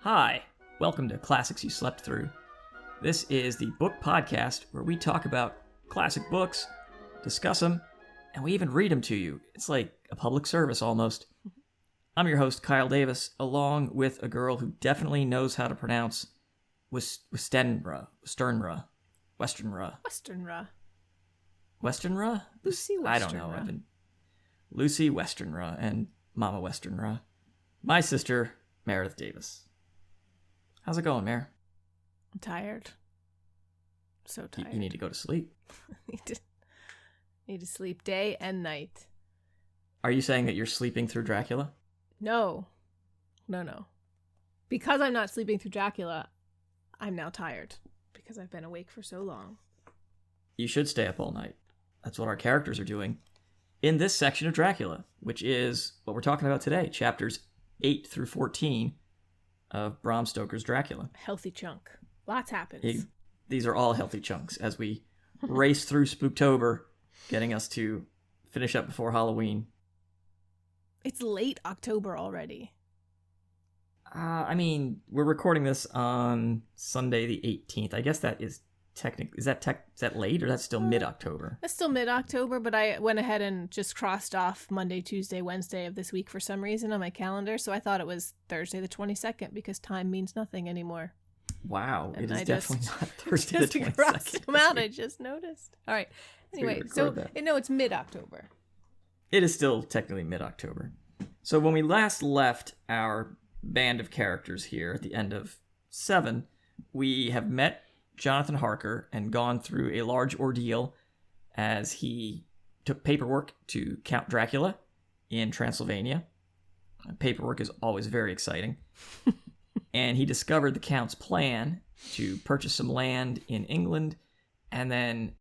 Hi, welcome to Classics You Slept Through. This is the book podcast where we talk about classic books, discuss them, and we even read them to you. It's like a public service almost. I'm your host, Kyle Davis, along with a girl who definitely knows how to pronounce Westernra. Lucy Westernra. I don't know. Lucy Westernra and Mama Westernra. My sister, Meredith Davis. How's it going, Mare? I'm tired. So tired. You need to go to sleep. need to sleep day and night. Are you saying that you're sleeping through Dracula? No. Because I'm not sleeping through Dracula, I'm now tired. Because I've been awake for so long. You should stay up all night. That's what our characters are doing in this section of Dracula, which is what we're talking about today, chapters 8 through 14 of Bram Stoker's Dracula. Healthy chunk. Lots happens. These are all healthy chunks as we race through Spooktober, getting us to finish up before Halloween. It's late October already. We're recording this on Sunday the 18th. I guess that is technically... Is that late, or that's still mid-October? It's still mid-October, but I went ahead and just crossed off Monday, Tuesday, Wednesday of this week for some reason on my calendar, so I thought it was Thursday the 22nd because time means nothing anymore. Wow, and it is definitely not Thursday the 22nd. Crossed them out, I just noticed. All right. Anyway, it's mid-October. It is still technically mid-October. So when we last left our band of characters here at the end of 7, we have met Jonathan Harker and gone through a large ordeal as he took paperwork to Count Dracula in Transylvania. Paperwork is always very exciting. And he discovered the Count's plan to purchase some land in England, and then,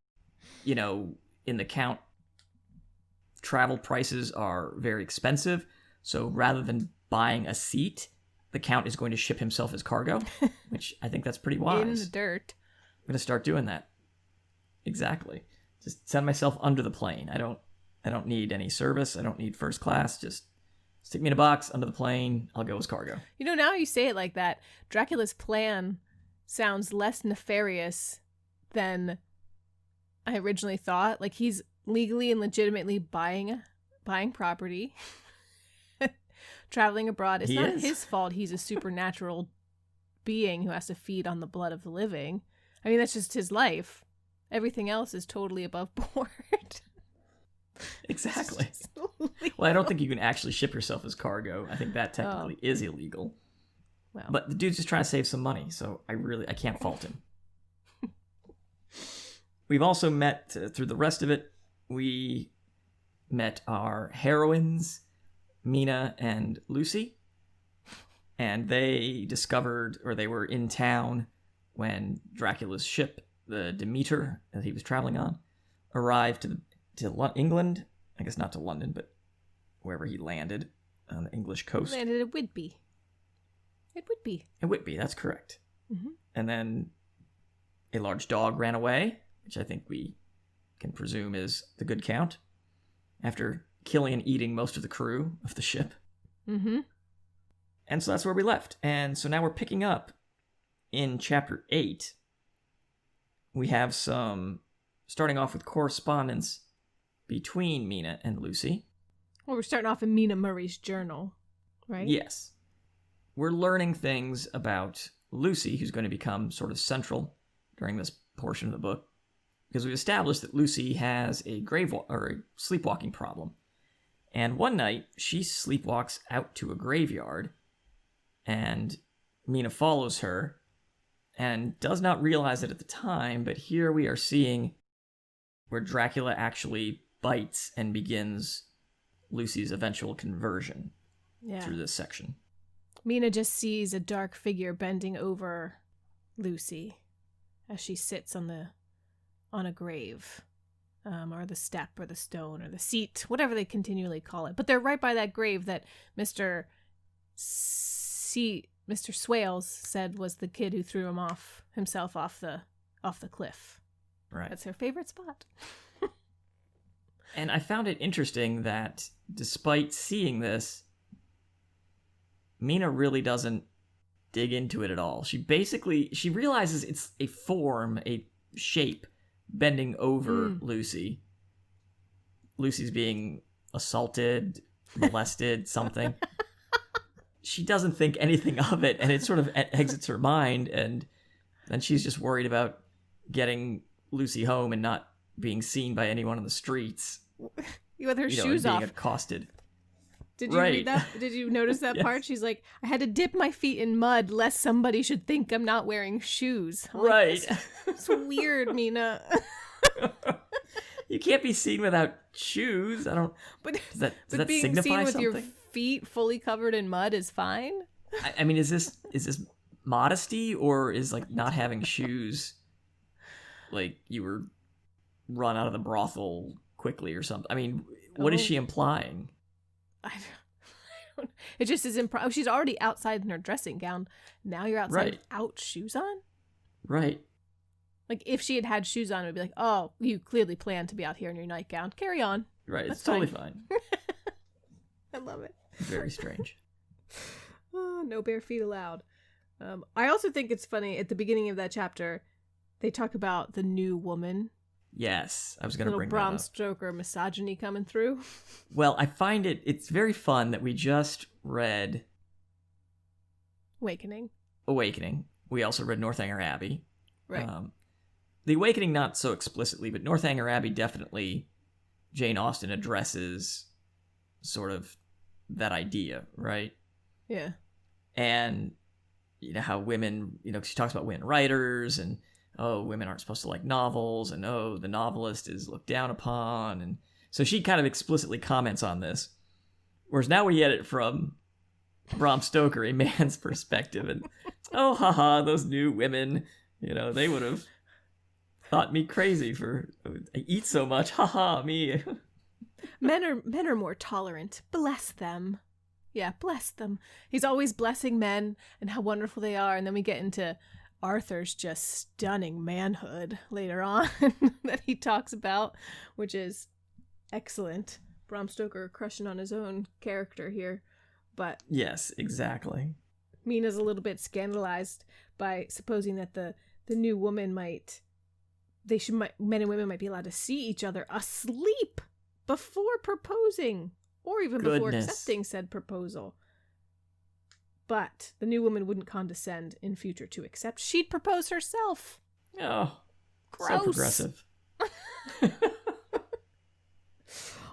in the Count, travel prices are very expensive, so rather than buying a seat, the Count is going to ship himself as cargo, which I think that's pretty wise. In the dirt. I'm going to start doing that. Exactly. Just send myself under the plane. I don't need any service. I don't need first class. Just stick me in a box under the plane. I'll go as cargo. Now you say it like that, Dracula's plan sounds less nefarious than I originally thought. Like, he's legally and legitimately buying property, traveling abroad. It's not his fault he's a supernatural being who has to feed on the blood of the living. I mean, that's just his life. Everything else is totally above board. Exactly. Well, I don't think you can actually ship yourself as cargo. I think that technically is illegal. Well. But the dude's just trying to save some money, so I can't fault him. We've also met, through the rest of it, we met our heroines, Mina and Lucy. And they were in town when Dracula's ship, the Demeter that he was traveling on, arrived to England. I guess not to London, but wherever he landed on the English coast. Landed at Whitby. At Whitby, that's correct. Mm-hmm. And then a large dog ran away, which I think we can presume is the good Count, after killing and eating most of the crew of the ship. Mm-hmm. And so that's where we left. And so now we're picking up in chapter 8. We have starting off with correspondence between Mina and Lucy. Well, we're starting off in Mina Murray's journal, right? Yes. We're learning things about Lucy, who's going to become sort of central during this portion of the book, because we've established that Lucy has a sleepwalking problem. And one night, she sleepwalks out to a graveyard, and Mina follows her, and does not realize it at the time, but here we are seeing where Dracula actually bites and begins Lucy's eventual conversion through this section. Mina just sees a dark figure bending over Lucy as she sits on a grave, or the step or the stone or the seat, whatever they continually call it. But they're right by that grave that Mr. Swales said was the kid who threw himself off the cliff. Right. That's her favorite spot. And I found it interesting that despite seeing this, Mina really doesn't dig into it at all. She realizes it's a form, a shape, bending over Lucy. Lucy's being assaulted, molested, something. She doesn't think anything of it, and it sort of exits her mind, and then she's just worried about getting Lucy home and not being seen by anyone on the streets. With her shoes and off. being accosted. Did you read that? Did you notice that part? She's like, I had to dip my feet in mud lest somebody should think I'm not wearing shoes. I'm right. Like, it's weird, Mina. You can't be seen without shoes. I don't. But does that being signify seen with something? your feet fully covered in mud is fine. I mean, is this modesty, or is like not having shoes like you were run out of the brothel quickly or something? I mean, what is she implying? I don't. It just is she's already outside in her dressing gown. Now you're outside without shoes on? Right. Like, if she had had shoes on, it would be like, oh, you clearly planned to be out here in your nightgown. Carry on. Right. That's it's totally fine. I love it. Very strange. Oh, no bare feet allowed. I also think it's funny, at the beginning of that chapter, they talk about the new woman. Yes, I was going to bring that Bram up. Stoker misogyny coming through. Well, I find it's very fun that we just read Awakening. We also read Northanger Abbey. Right. The Awakening, not so explicitly, but Northanger Abbey definitely, Jane Austen addresses sort of that idea, right? Yeah. And, how women, she talks about women writers, and, women aren't supposed to like novels, and, the novelist is looked down upon. And so she kind of explicitly comments on this. Whereas now we get it from Bram Stoker, a man's perspective, and, haha, those new women, they would have thought me crazy for I eat so much. Haha, me. Men are more tolerant. Bless them. Yeah, bless them. He's always blessing men and how wonderful they are, and then we get into Arthur's just stunning manhood later on that he talks about, which is excellent. Bram Stoker crushing on his own character here, but yes, exactly. Mina's a little bit scandalized by supposing that the new woman men and women might be allowed to see each other asleep before proposing, or even before accepting said proposal. But the new woman wouldn't condescend in future to accept. She'd propose herself. Oh, gross. So progressive.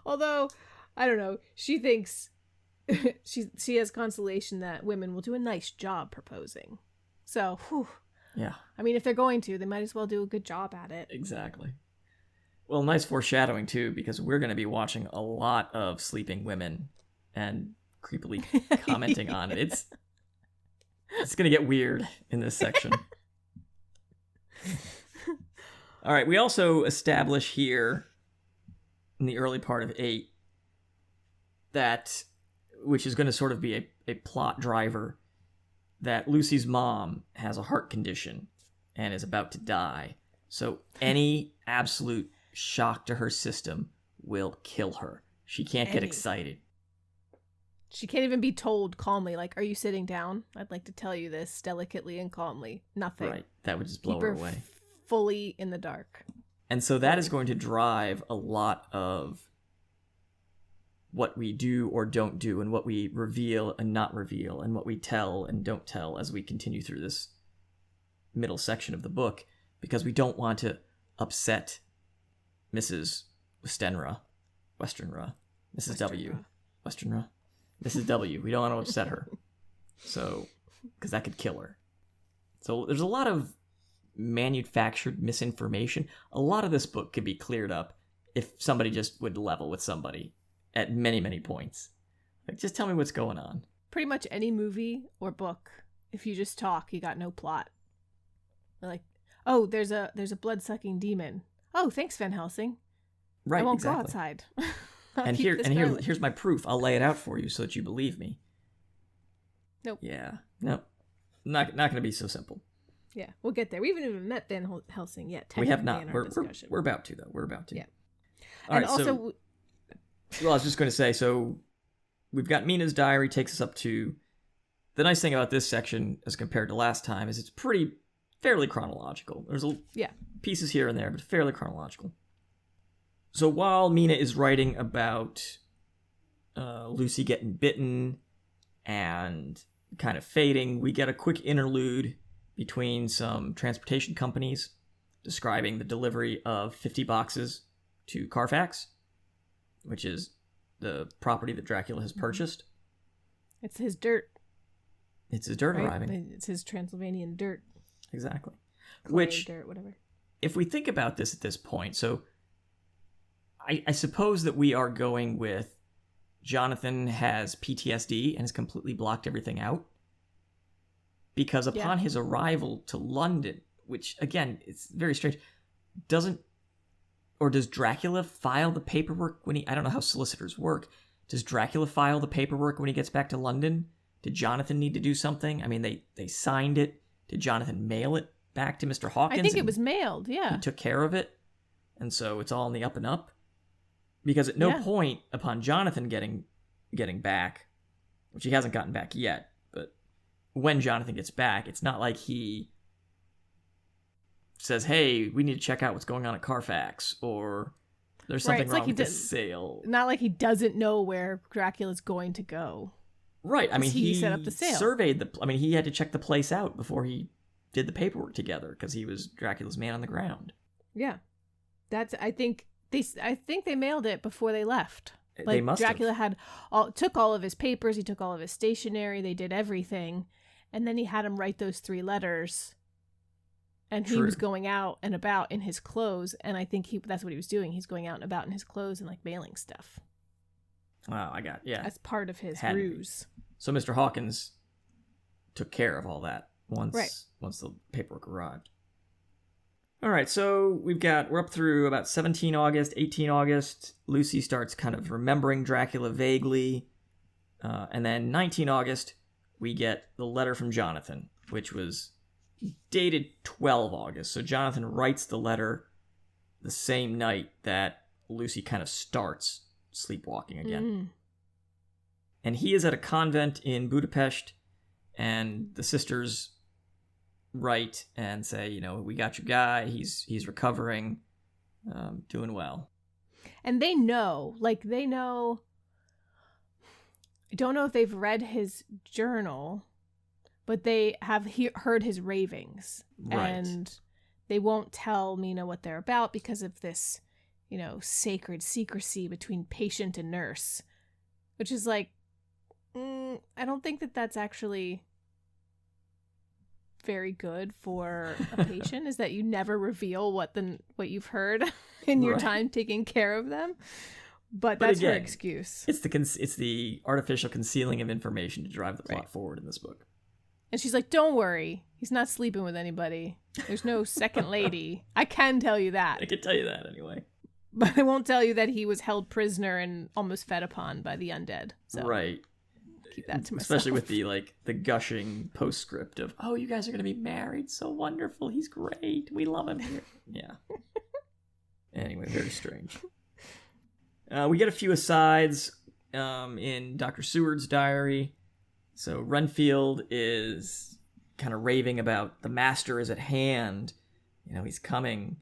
Although, I don't know, she thinks she has consolation that women will do a nice job proposing. So, whew. Yeah. I mean, if they're going to, they might as well do a good job at it. Exactly. Well, nice foreshadowing, too, because we're going to be watching a lot of sleeping women and creepily commenting on it. It's going to get weird in this section. All right, we also establish here in the early part of 8 that, which is going to sort of be a plot driver, that Lucy's mom has a heart condition and is about to die. So any absolute shock to her system will kill her. She can't get excited. She can't even be told calmly, like, are you sitting down? I'd like to tell you this delicately and calmly. Nothing. Right. That would just blow Keep her away. Fully in the dark. And so that is going to drive a lot of what we do or don't do, and what we reveal and not reveal, and what we tell and don't tell as we continue through this middle section of the book, because we don't want to upset Mrs. Westenra, Mrs. W. Westenra, Mrs. W. We don't want to upset her. So, because that could kill her. So there's a lot of manufactured misinformation. A lot of this book could be cleared up if somebody just would level with somebody at many, many points. Like, just tell me what's going on. Pretty much any movie or book, if you just talk, you got no plot. Like, oh, there's a blood-sucking demon. Oh, thanks, Van Helsing. Right, I won't exactly. go outside. And here's my proof. I'll lay it out for you so that you believe me. Nope. Yeah. Nope. Not going to be so simple. Yeah, we'll get there. We haven't even met Van Helsing yet. We have not. In our We're about to, though. We're about to. Yeah. All and right, also... Well, I was just going to say, so we've got Mina's diary takes us up to the nice thing about this section as compared to last time is it's fairly chronological. There's pieces here and there, but fairly chronological. So while Mina is writing about Lucy getting bitten and kind of fading, we get a quick interlude between some transportation companies describing the delivery of 50 boxes to Carfax, which is the property that Dracula has purchased. It's his dirt. It's his dirt right? arriving. It's his Transylvanian dirt. Exactly. Clay, Which, dirt, whatever. If we think about this at this point, so I suppose that we are going with Jonathan has PTSD and has completely blocked everything out. Because upon his arrival to London, which, again, it's very strange, does Dracula file the paperwork when I don't know how solicitors work. Does Dracula file the paperwork when he gets back to London? Did Jonathan need to do something? I mean, they signed it. Did Jonathan mail it back to Mr. Hawkins? I think it was mailed, yeah. He took care of it, and so it's all in the up and up. Because at no point upon Jonathan getting back, which he hasn't gotten back yet, but when Jonathan gets back, it's not like he says, hey, we need to check out what's going on at Carfax, or there's something wrong with this sale. Not like he doesn't know where Dracula's going to go. Right. I mean, he set up the sale. Surveyed he had to check the place out before he did the paperwork together because he was Dracula's man on the ground. Yeah. I think they mailed it before they left. They must Dracula took all of his papers, he took all of his stationery, they did everything, and then he had him write those 3 letters. And he was going out and about in his clothes, and I think that's what he was doing. He's going out and about in his clothes and mailing stuff. Oh, As part of his ruse. So Mr. Hawkins took care of all that once the paperwork arrived. All right, so we're up through about 17 August, 18 August. Lucy starts kind of remembering Dracula vaguely. And then 19 August, we get the letter from Jonathan, which was dated 12 August. So Jonathan writes the letter the same night that Lucy kind of starts sleepwalking again. And he is at a convent in Budapest, and the sisters write and say, we got your guy, he's recovering, doing well. And they know, I don't know if they've read his journal, but they have heard his ravings. Right. And they won't tell Mina what they're about because of this, sacred secrecy between patient and nurse. Which is I don't think that that's actually very good for a patient, is that you never reveal what you've heard in your time taking care of them. But that's again, her excuse. It's the artificial concealing of information to drive the plot forward in this book. And she's like, don't worry. He's not sleeping with anybody. There's no second lady. I can tell you that. I can tell you that anyway. But I won't tell you that he was held prisoner and almost fed upon by the undead. So right. Keep that to myself. Especially with the gushing postscript of, oh, you guys are going to be married. So wonderful. He's great. We love him here. Yeah. Anyway, very strange. We get a few asides in Dr. Seward's diary. So Renfield is kind of raving about the master is at hand. He's coming.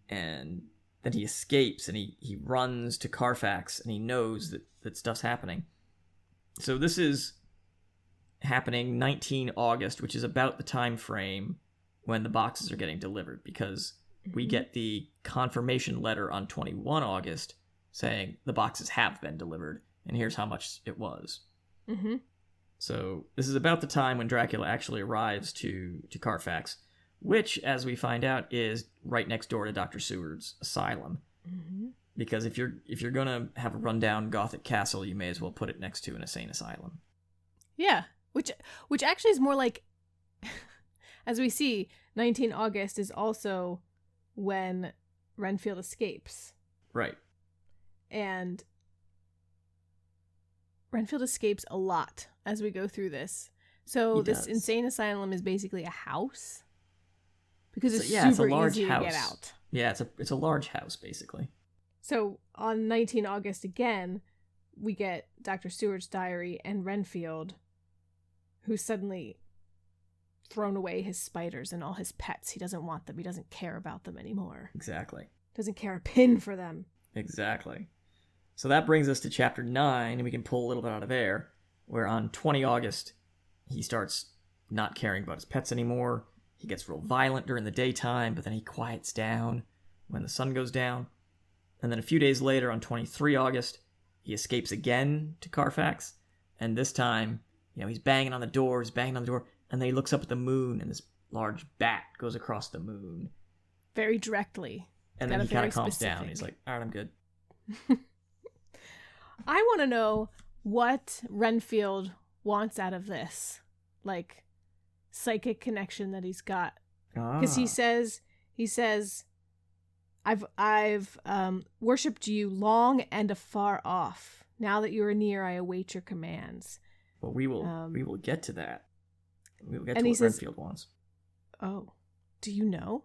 And then he escapes and he runs to Carfax and he knows that stuff's happening. So this is happening 19 August, which is about the time frame when the boxes are getting delivered, because we get the confirmation letter on 21 August saying the boxes have been delivered and here's how much it was. Mm-hmm. So this is about the time when Dracula actually arrives to Carfax, which, as we find out, is right next door to Dr. Seward's asylum. Mm-hmm. Because if you're gonna have a rundown Gothic castle, you may as well put it next to an insane asylum. Yeah, which actually is more like, as we see, 19 August is also when Renfield escapes. Right. And Renfield escapes a lot as we go through this. So this insane asylum is basically a house, because it's super a large easy house. to get out. Yeah, it's a large house basically. So on 19 August again, we get Dr. Seward's diary and Renfield, who's suddenly thrown away his spiders and all his pets. He doesn't want them. He doesn't care about them anymore. Exactly. Doesn't care a pin for them. Exactly. So that brings us to chapter 9, and we can pull a little bit out of there, where on 20 August, he starts not caring about his pets anymore. He gets real violent during the daytime, but then he quiets down when the sun goes down. And then a few days later, on 23 August, he escapes again to Carfax, and this time, he's banging on the door, and then he looks up at the moon, and this large bat goes across the moon. Very directly. And then he kind of calms down. He's like, all right, I'm good. I want to know what Renfield wants out of this, like, psychic connection that he's got. Because he says, I've worshipped you long and afar off. Now that you are near, I await your commands. Well, we will get to that. We will get and to he what says, Renfield wants. Oh, do you know?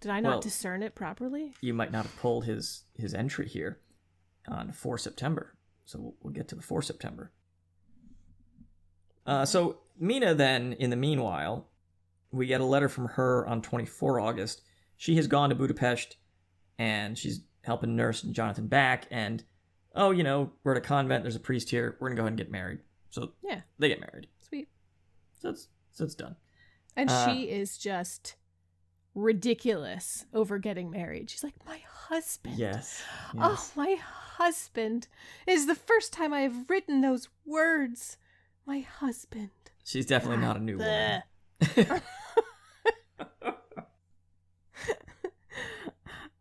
Did I not discern it properly? You might not have pulled his entry here on 4 September. So we'll get to the 4 September. So Mina then, in the meanwhile, we get a letter from her on 24 August. She has gone to Budapest, and she's helping nurse Jonathan back, and, we're at a convent, there's a priest here, we're going to go ahead and get married. So yeah, they get married. Sweet. So it's done. And she is just ridiculous over getting married. She's like, my husband. Yes. Oh, my husband. It is the first time I have written those words. My husband. She's definitely not a new woman.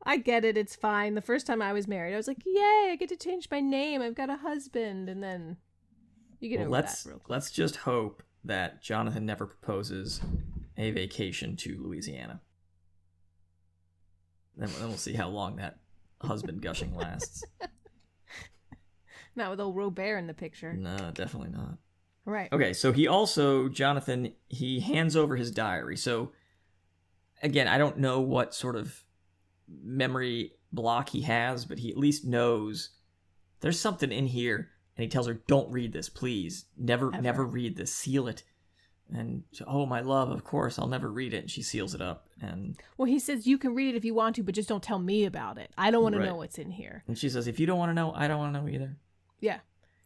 I get it. It's fine. The first time I was married, I was like, yay, I get to change my name. I've got a husband. And then you get over that real quick. Let's just hope that Jonathan never proposes a vacation to Louisiana. Then we'll see how long that husband gushing lasts. Not with old Robert in the picture. No, definitely not. Right. Okay, so Jonathan, he hands over his diary. So, again, I don't know what sort of memory block he has, but he at least knows there's something in here, and he tells her, don't read this, please. Never read this. Seal it. And, oh, my love, of course, I'll never read it. And she seals it up. And well, he says, you can read it if you want to, but just don't tell me about it. I don't want to know what's in here. And she says, if you don't want to know, I don't want to know either. Yeah.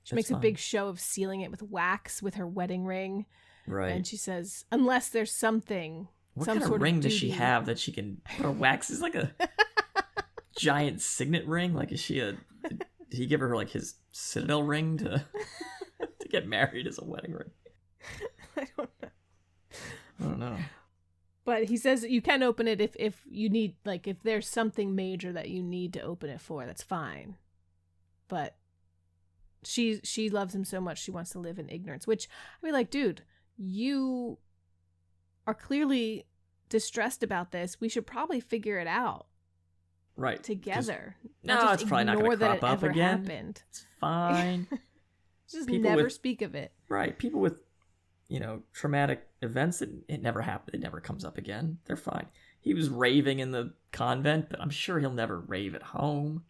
She makes a big show of sealing it with wax with her wedding ring. Right. And she says, unless there's something, what some kind sort of ring of does she have that she can put her wax? Is like a giant signet ring? Like, did he give her like his citadel ring to get married as a wedding ring? I don't know. But he says that you can open it if you need, like, if there's something major that you need to open it for, that's fine. But she loves him so much she wants to live in ignorance, which, I mean, like, dude, you are clearly distressed about this. We should probably figure it out. Right. Together. No, it's probably not going to crop up again. Happened. It's fine. Just never speak of it. Right. People with, traumatic events, it never happened. It never comes up again. They're fine. He was raving in the convent, but I'm sure he'll never rave at home.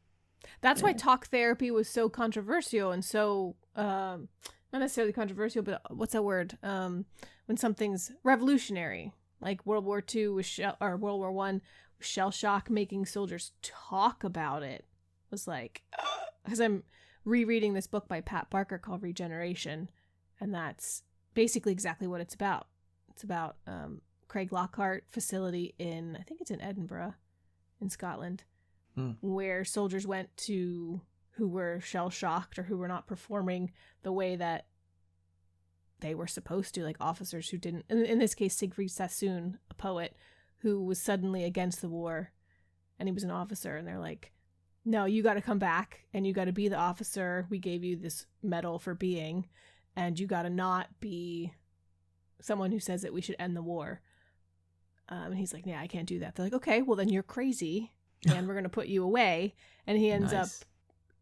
That's why talk therapy was so controversial and so, not necessarily controversial, but what's that word? When something's revolutionary, like World War II or World War I, shell shock, making soldiers talk about it was like, because I'm rereading this book by Pat Barker called Regeneration, and that's basically exactly what it's about. It's about Craig Lockhart facility I think it's in Edinburgh in Scotland, where soldiers went to who were shell shocked or who were not performing the way that they were supposed to, like officers who didn't, in this case Siegfried Sassoon, a poet who was suddenly against the war, and he was an officer, and they're like, no, you got to come back and you got to be the officer we gave you this medal for being, and you got to not be someone who says that we should end the war. And he's like, yeah, I can't do that. They're like, okay, well then you're crazy and we're going to put you away. And he ends up,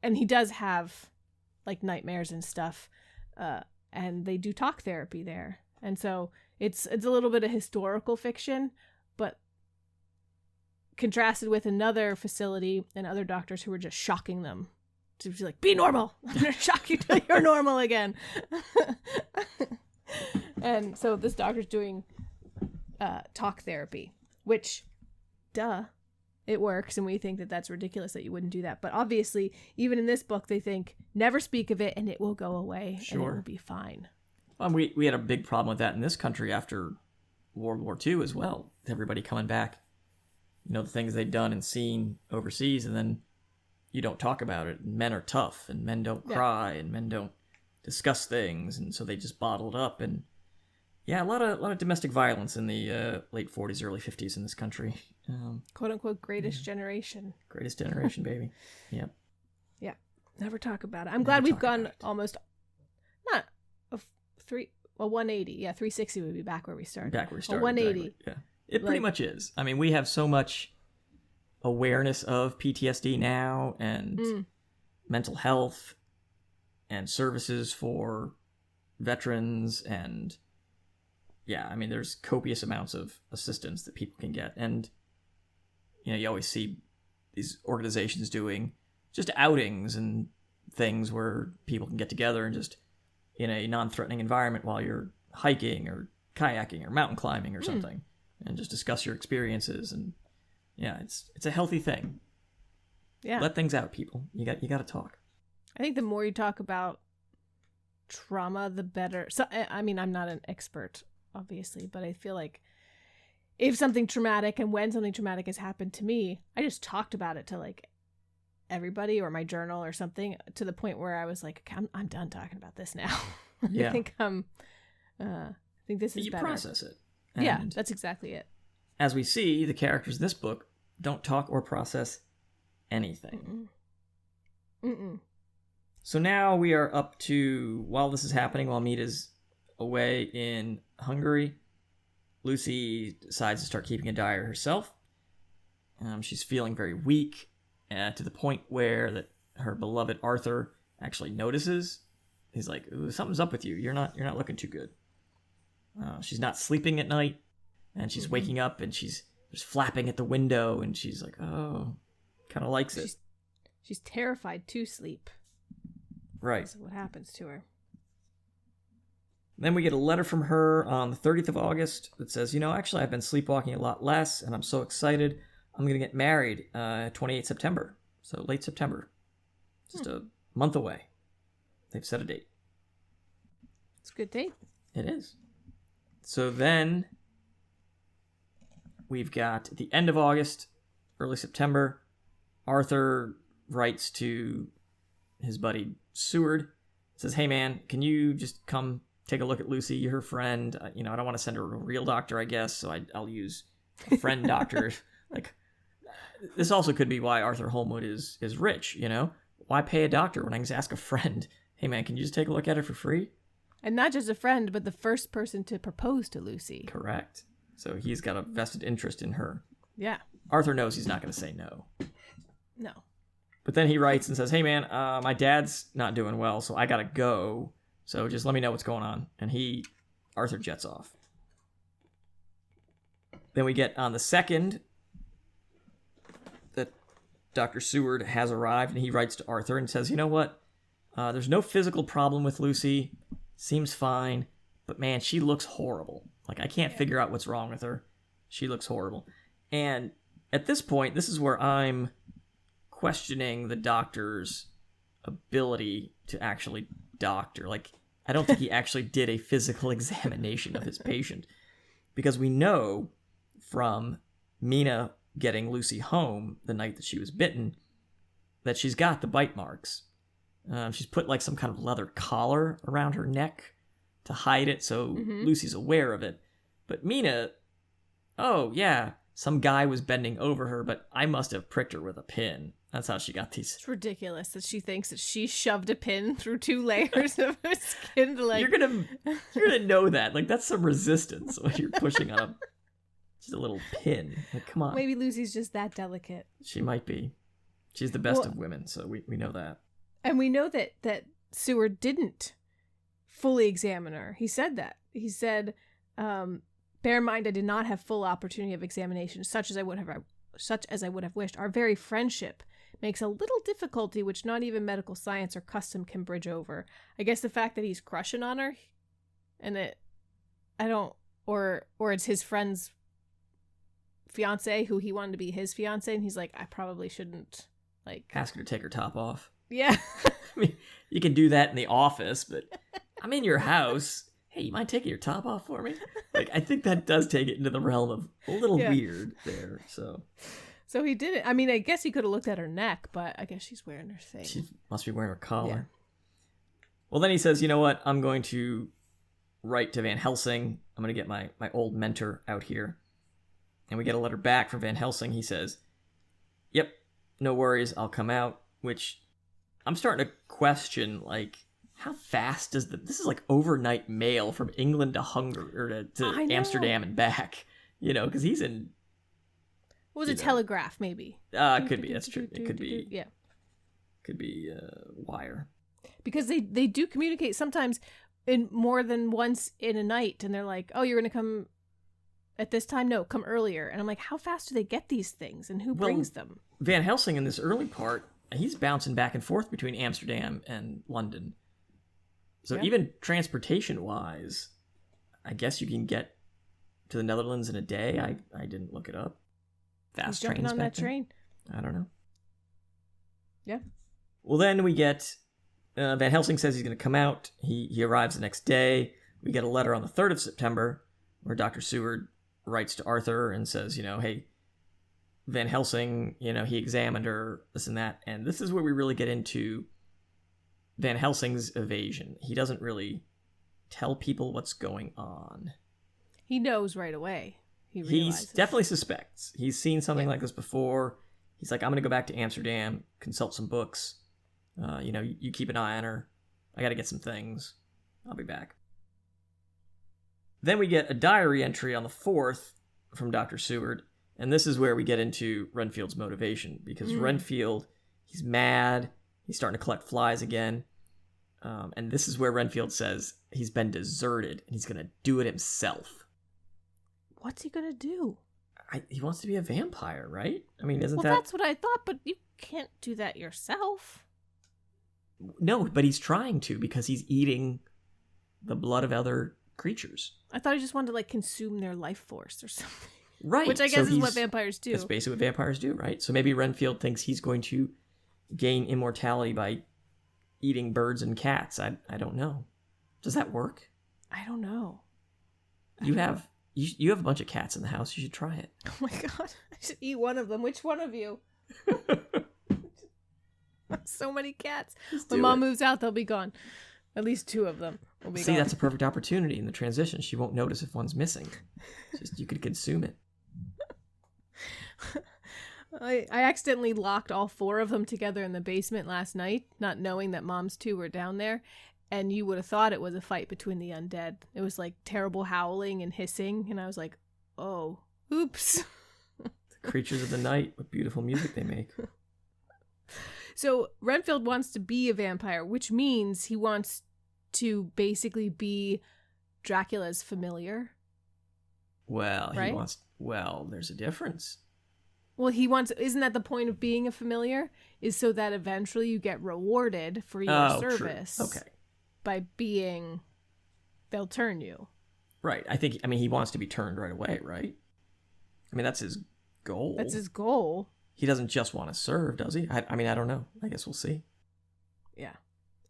and he does have like nightmares and stuff. And they do talk therapy there. And so it's a little bit of historical fiction, but contrasted with another facility and other doctors who were just shocking them to be like, be normal. I'm going to shock you till you're normal again. And so this doctor's doing talk therapy, which, duh, it works. And we think that that's ridiculous that you wouldn't do that. But obviously, even in this book, they think never speak of it and it will go away. Sure. And it will be fine. We had a big problem with that in this country after World War II as well. Everybody coming back, the things they'd done and seen overseas, and then you don't talk about it. Men are tough, and men don't cry, and men don't discuss things, and so they just bottle it up. And yeah, a lot of domestic violence in the late 40s, early 50s in this country. "Quote unquote" greatest generation. Greatest generation, baby. Yep. Yeah. Never talk about it. I'm glad we've gone almost not a 180. Yeah, 360 would be back where we started. Back where we started. 180. Exactly. Yeah. It pretty much is. I mean, we have so much awareness of PTSD now, and mental health, and services for veterans, and yeah, I mean, there's copious amounts of assistance that people can get. And you always see these organizations doing just outings and things where people can get together and just in a non-threatening environment while you're hiking or kayaking or mountain climbing or something, and just discuss your experiences. And yeah, it's a healthy thing. Yeah, let things out, people. You got to talk. I think the more you talk about trauma, the better. So I mean, I'm not an expert, obviously, but I feel like if something traumatic and when something traumatic has happened to me, I just talked about it to like everybody or my journal or something, to the point where I was like, okay, I'm done talking about this now. Yeah. I think this is you better. Process it. Yeah, that's exactly it. As we see, the characters in this book don't talk or process anything. So now we are up to, while this is happening, while Mina's away in Hungary, Lucy decides to start keeping a diary herself. She's feeling very weak, to the point where that her beloved Arthur actually notices. He's like, "Ooh, something's up with you. You're not looking too good." She's not sleeping at night, and she's waking up, and she's just flapping at the window, and she's like, "Oh," kind of likes it. She's terrified to sleep. Right. That's what happens to her. Then we get a letter from her on the 30th of August that says, actually, I've been sleepwalking a lot less, and I'm so excited. I'm going to get married 28 September. So late September. Just a month away. They've set a date. It's a good date. It is. So then we've got the end of August, early September. Arthur writes to his buddy Seward. Says, "Hey man, can you just come take a look at Lucy? You're her friend. I don't want to send her a real doctor, I guess, so I'll use a friend doctor." Like, this also could be why Arthur Holmwood is rich, Why pay a doctor when I can just ask a friend, "Hey man, can you just take a look at her for free?" And not just a friend, but the first person to propose to Lucy. Correct. So he's got a vested interest in her. Yeah. Arthur knows he's not going to say no. No. But then he writes and says, "Hey man, my dad's not doing well, so I gotta go. So just let me know what's going on." And Arthur jets off. Then we get on the 2nd that Dr. Seward has arrived, and he writes to Arthur and says, "You know what? There's no physical problem with Lucy. Seems fine, but man, she looks horrible. Like, I can't figure out what's wrong with her. She looks horrible." And at this point, this is where I'm questioning the doctor's ability to actually doctor. Like, I don't think he actually did a physical examination of his patient, because we know from Mina getting Lucy home the night that she was bitten that she's got the bite marks. She's put like some kind of leather collar around her neck to hide it, so Lucy's aware of it. But Mina, oh yeah, some guy was bending over her, but I must have pricked her with a pin. That's how she got these. It's ridiculous that she thinks that she shoved a pin through 2 layers of her skin to, like... You're gonna know that. Like, that's some resistance when you're pushing on just a little pin. Like, come on. Maybe Lucy's just that delicate. She might be. She's the best of women, so we know that. And we know that Seward didn't fully examine her. He said that. He said, "Bear in mind, I did not have full opportunity of examination, such as I would have wished. Our very friendship makes a little difficulty which not even medical science or custom can bridge over." I guess the fact that he's crushing on her, and that I don't, or it's his friend's fiance who he wanted to be his fiance, and he's like, I probably shouldn't like ask her to take her top off. Yeah. I mean, you can do that in the office, but I'm in your house. Hey, you mind taking your top off for me? Like, I think that does take it into the realm of a little weird there. So he did it. I mean, I guess he could have looked at her neck, but I guess she's wearing her thing. She must be wearing her collar. Yeah. Well, then he says, you know what? I'm going to write to Van Helsing. I'm going to get my old mentor out here. And we get a letter back from Van Helsing. He says, yep, no worries. I'll come out. Which I'm starting to question, like, how fast does this is like overnight mail from England to Hungary or to Amsterdam and back, because he's in. What was a telegraph, maybe? Could be. That's true. It could be. Yeah. Could be wire. Because they do communicate sometimes in more than once in a night, and they're like, "Oh, you're going to come at this time? No, come earlier." And I'm like, "How fast do they get these things, and who brings them?" Van Helsing in this early part, he's bouncing back and forth between Amsterdam and London. So even transportation-wise, I guess you can get to the Netherlands in a day. I didn't look it up. Fast trains jumping on that then? train. I don't know. Yeah. Well, then we get Van Helsing says he's going to come out. He arrives the next day. We get a letter on the 3rd of September where Dr. Seward writes to Arthur and says, hey, Van Helsing, he examined her, this and that. And this is where we really get into Van Helsing's evasion. He doesn't really tell people what's going on. He knows right away. He definitely suspects. He's seen something like this before. He's like, I'm going to go back to Amsterdam, consult some books. You keep an eye on her. I got to get some things. I'll be back. Then we get a diary entry on the 4th from Dr. Seward. And this is where we get into Renfield's motivation. Because Renfield, he's mad. He's starting to collect flies again. And this is where Renfield says he's been deserted and he's going to do it himself. What's he going to do? He wants to be a vampire, right? I mean, isn't that... Well, that's what I thought, but you can't do that yourself. No, but he's trying to because he's eating the blood of other creatures. I thought he just wanted to, consume their life force or something. Right. Which I guess is what vampires do. That's basically what vampires do, right? So maybe Renfield thinks he's going to gain immortality by eating birds and cats. I don't know. Does that work? I don't know. You have a bunch of cats in the house. You should try it. Oh my god. I should eat one of them. Which one of you? So many cats. When Mom moves out, they'll be gone. At least 2 of them will be gone. See, that's a perfect opportunity in the transition. She won't notice if one's missing. Just you could consume it. I accidentally locked all 4 of them together in the basement last night, not knowing that Mom's 2 were down there. And you would have thought it was a fight between the undead. It was like terrible howling and hissing. And I was like, oh, oops. The creatures of the night, what beautiful music they make. So Renfield wants to be a vampire, which means he wants to basically be Dracula's familiar. Well, right? There's a difference. Well, isn't that the point of being a familiar? Is so that eventually you get rewarded for your service. True. Okay. By they'll turn you. Right. He wants to be turned right away, right? I mean, that's his goal. That's his goal. He doesn't just want to serve, does he? I don't know. I guess we'll see. Yeah.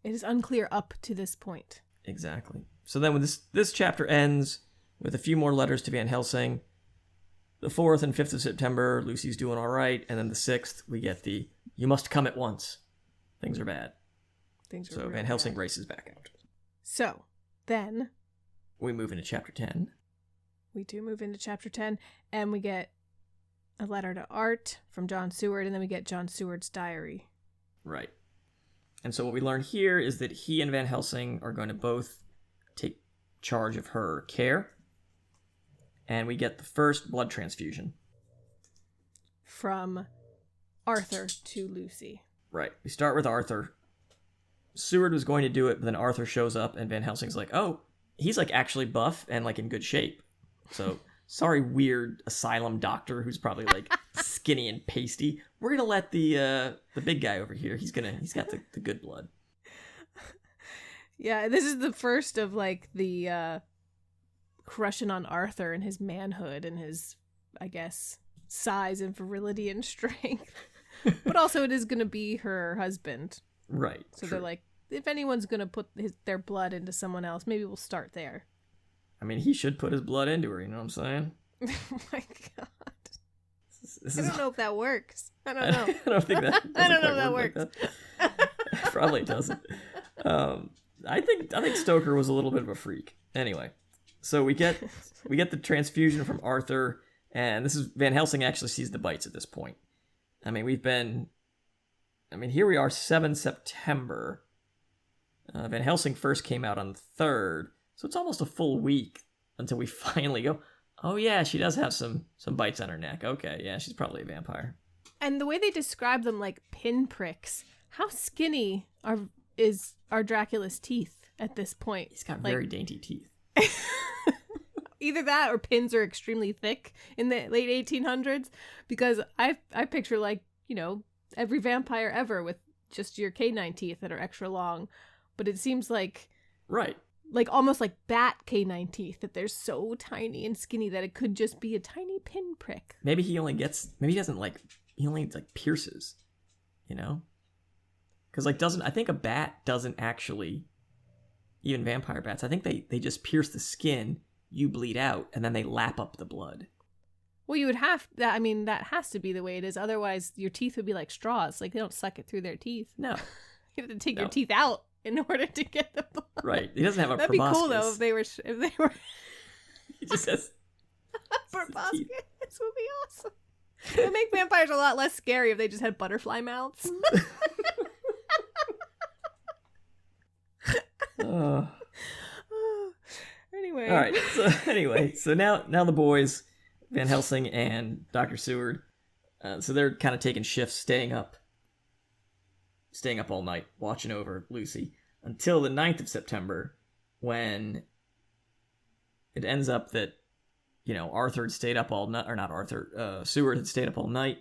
It is unclear up to this point. Exactly. So then when this chapter ends with a few more letters to Van Helsing, the 4th and 5th of September, Lucy's doing all right. And then the 6th, we get the, you must come at once. Things are bad. So Van Helsing races back out. So then we move into chapter 10. We do move into chapter 10, and we get a letter to Art from John Seward, and then we get John Seward's diary. Right. And so what we learn here is that he and Van Helsing are going to both take charge of her care. And we get the first blood transfusion. From Arthur to Lucy. Right. We start with Arthur. Seward was going to do it, but then Arthur shows up, and Van Helsing's like, oh, he's actually buff and in good shape. So, sorry, weird asylum doctor who's probably skinny and pasty. We're gonna let the big guy over here. He's got the good blood. Yeah, this is the first of the crushing on Arthur and his manhood and his, I guess, size and virility and strength. But also it is going to be her husband. Right. So true. they're like, if anyone's going to put their blood into someone else, maybe we'll start there. I mean, he should put his blood into her, you know what I'm saying? Oh my God. This I don't know if that works. I don't know. I don't think that. I don't know if that work works. like that. Probably doesn't. I think Stoker was a little bit of a freak. Anyway, so we get the transfusion from Arthur, and this is Van Helsing actually sees the bites at this point. I mean, here we are, 7 September. Van Helsing first came out on the 3rd, so it's almost a full week until we finally go, oh yeah, she does have some bites on her neck. Okay, yeah, she's probably a vampire. And the way they describe them like pinpricks, how skinny are Dracula's teeth at this point? He's got very dainty teeth. Either that or pins are extremely thick in the late 1800s, because I picture, like, you know, every vampire ever with just your canine teeth that are extra long, but it seems like right, like almost like bat canine teeth, that they're so tiny and skinny that it could just be a tiny pinprick. Maybe he only pierces, you know, because I think a bat doesn't actually, even vampire bats, I think they just pierce the skin, you bleed out, and then they lap up the blood. Well, you would have that. I mean, that has to be the way it is. Otherwise, your teeth would be like straws. Like, they don't suck it through their teeth. No. You have to take your teeth out in order to get the blood. Right. He doesn't have a That'd proboscis. be cool, though, if they were... He just has... proboscis would be awesome. It would make vampires a lot less scary if they just had butterfly mouths. Anyway. All right. So now the boys, Van Helsing and Dr. Seward, so they're kind of taking shifts, staying up all night, watching over Lucy until the 9th of September, when it ends up that, you know, Arthur had stayed up all night, or not Arthur, Seward had stayed up all night,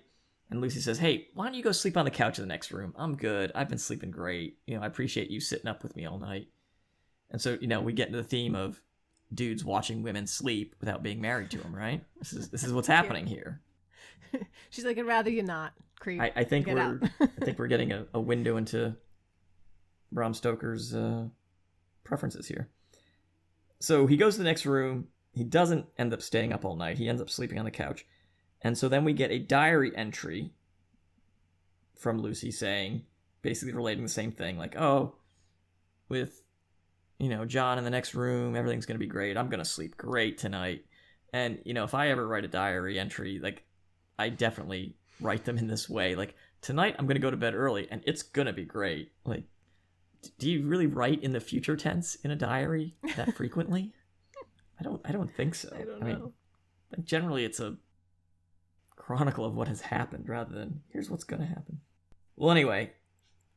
and Lucy says, hey, why don't you go sleep on the couch in the next room? I'm good. I've been sleeping great. You know, I appreciate you sitting up with me all night. And so, you know, we get into the theme of dudes watching women sleep without being married to them, right? This is what's happening here. She's like, I'd rather you not, creep. I think we're getting a window into Bram Stoker's preferences here. So he goes to the next room. He doesn't end up staying up all night. He ends up sleeping on the couch. And so then we get a diary entry from Lucy saying, basically relating the same thing, like, oh, with, you know, John in the next room, everything's going to be great. I'm going to sleep great tonight. And, you know, if I ever write a diary entry, like, I definitely write them in this way. Like, tonight I'm going to go to bed early and it's going to be great. Like, do you really write in the future tense in a diary that frequently? I don't think so. I mean, like, generally it's a chronicle of what has happened rather than here's what's going to happen. Well, anyway,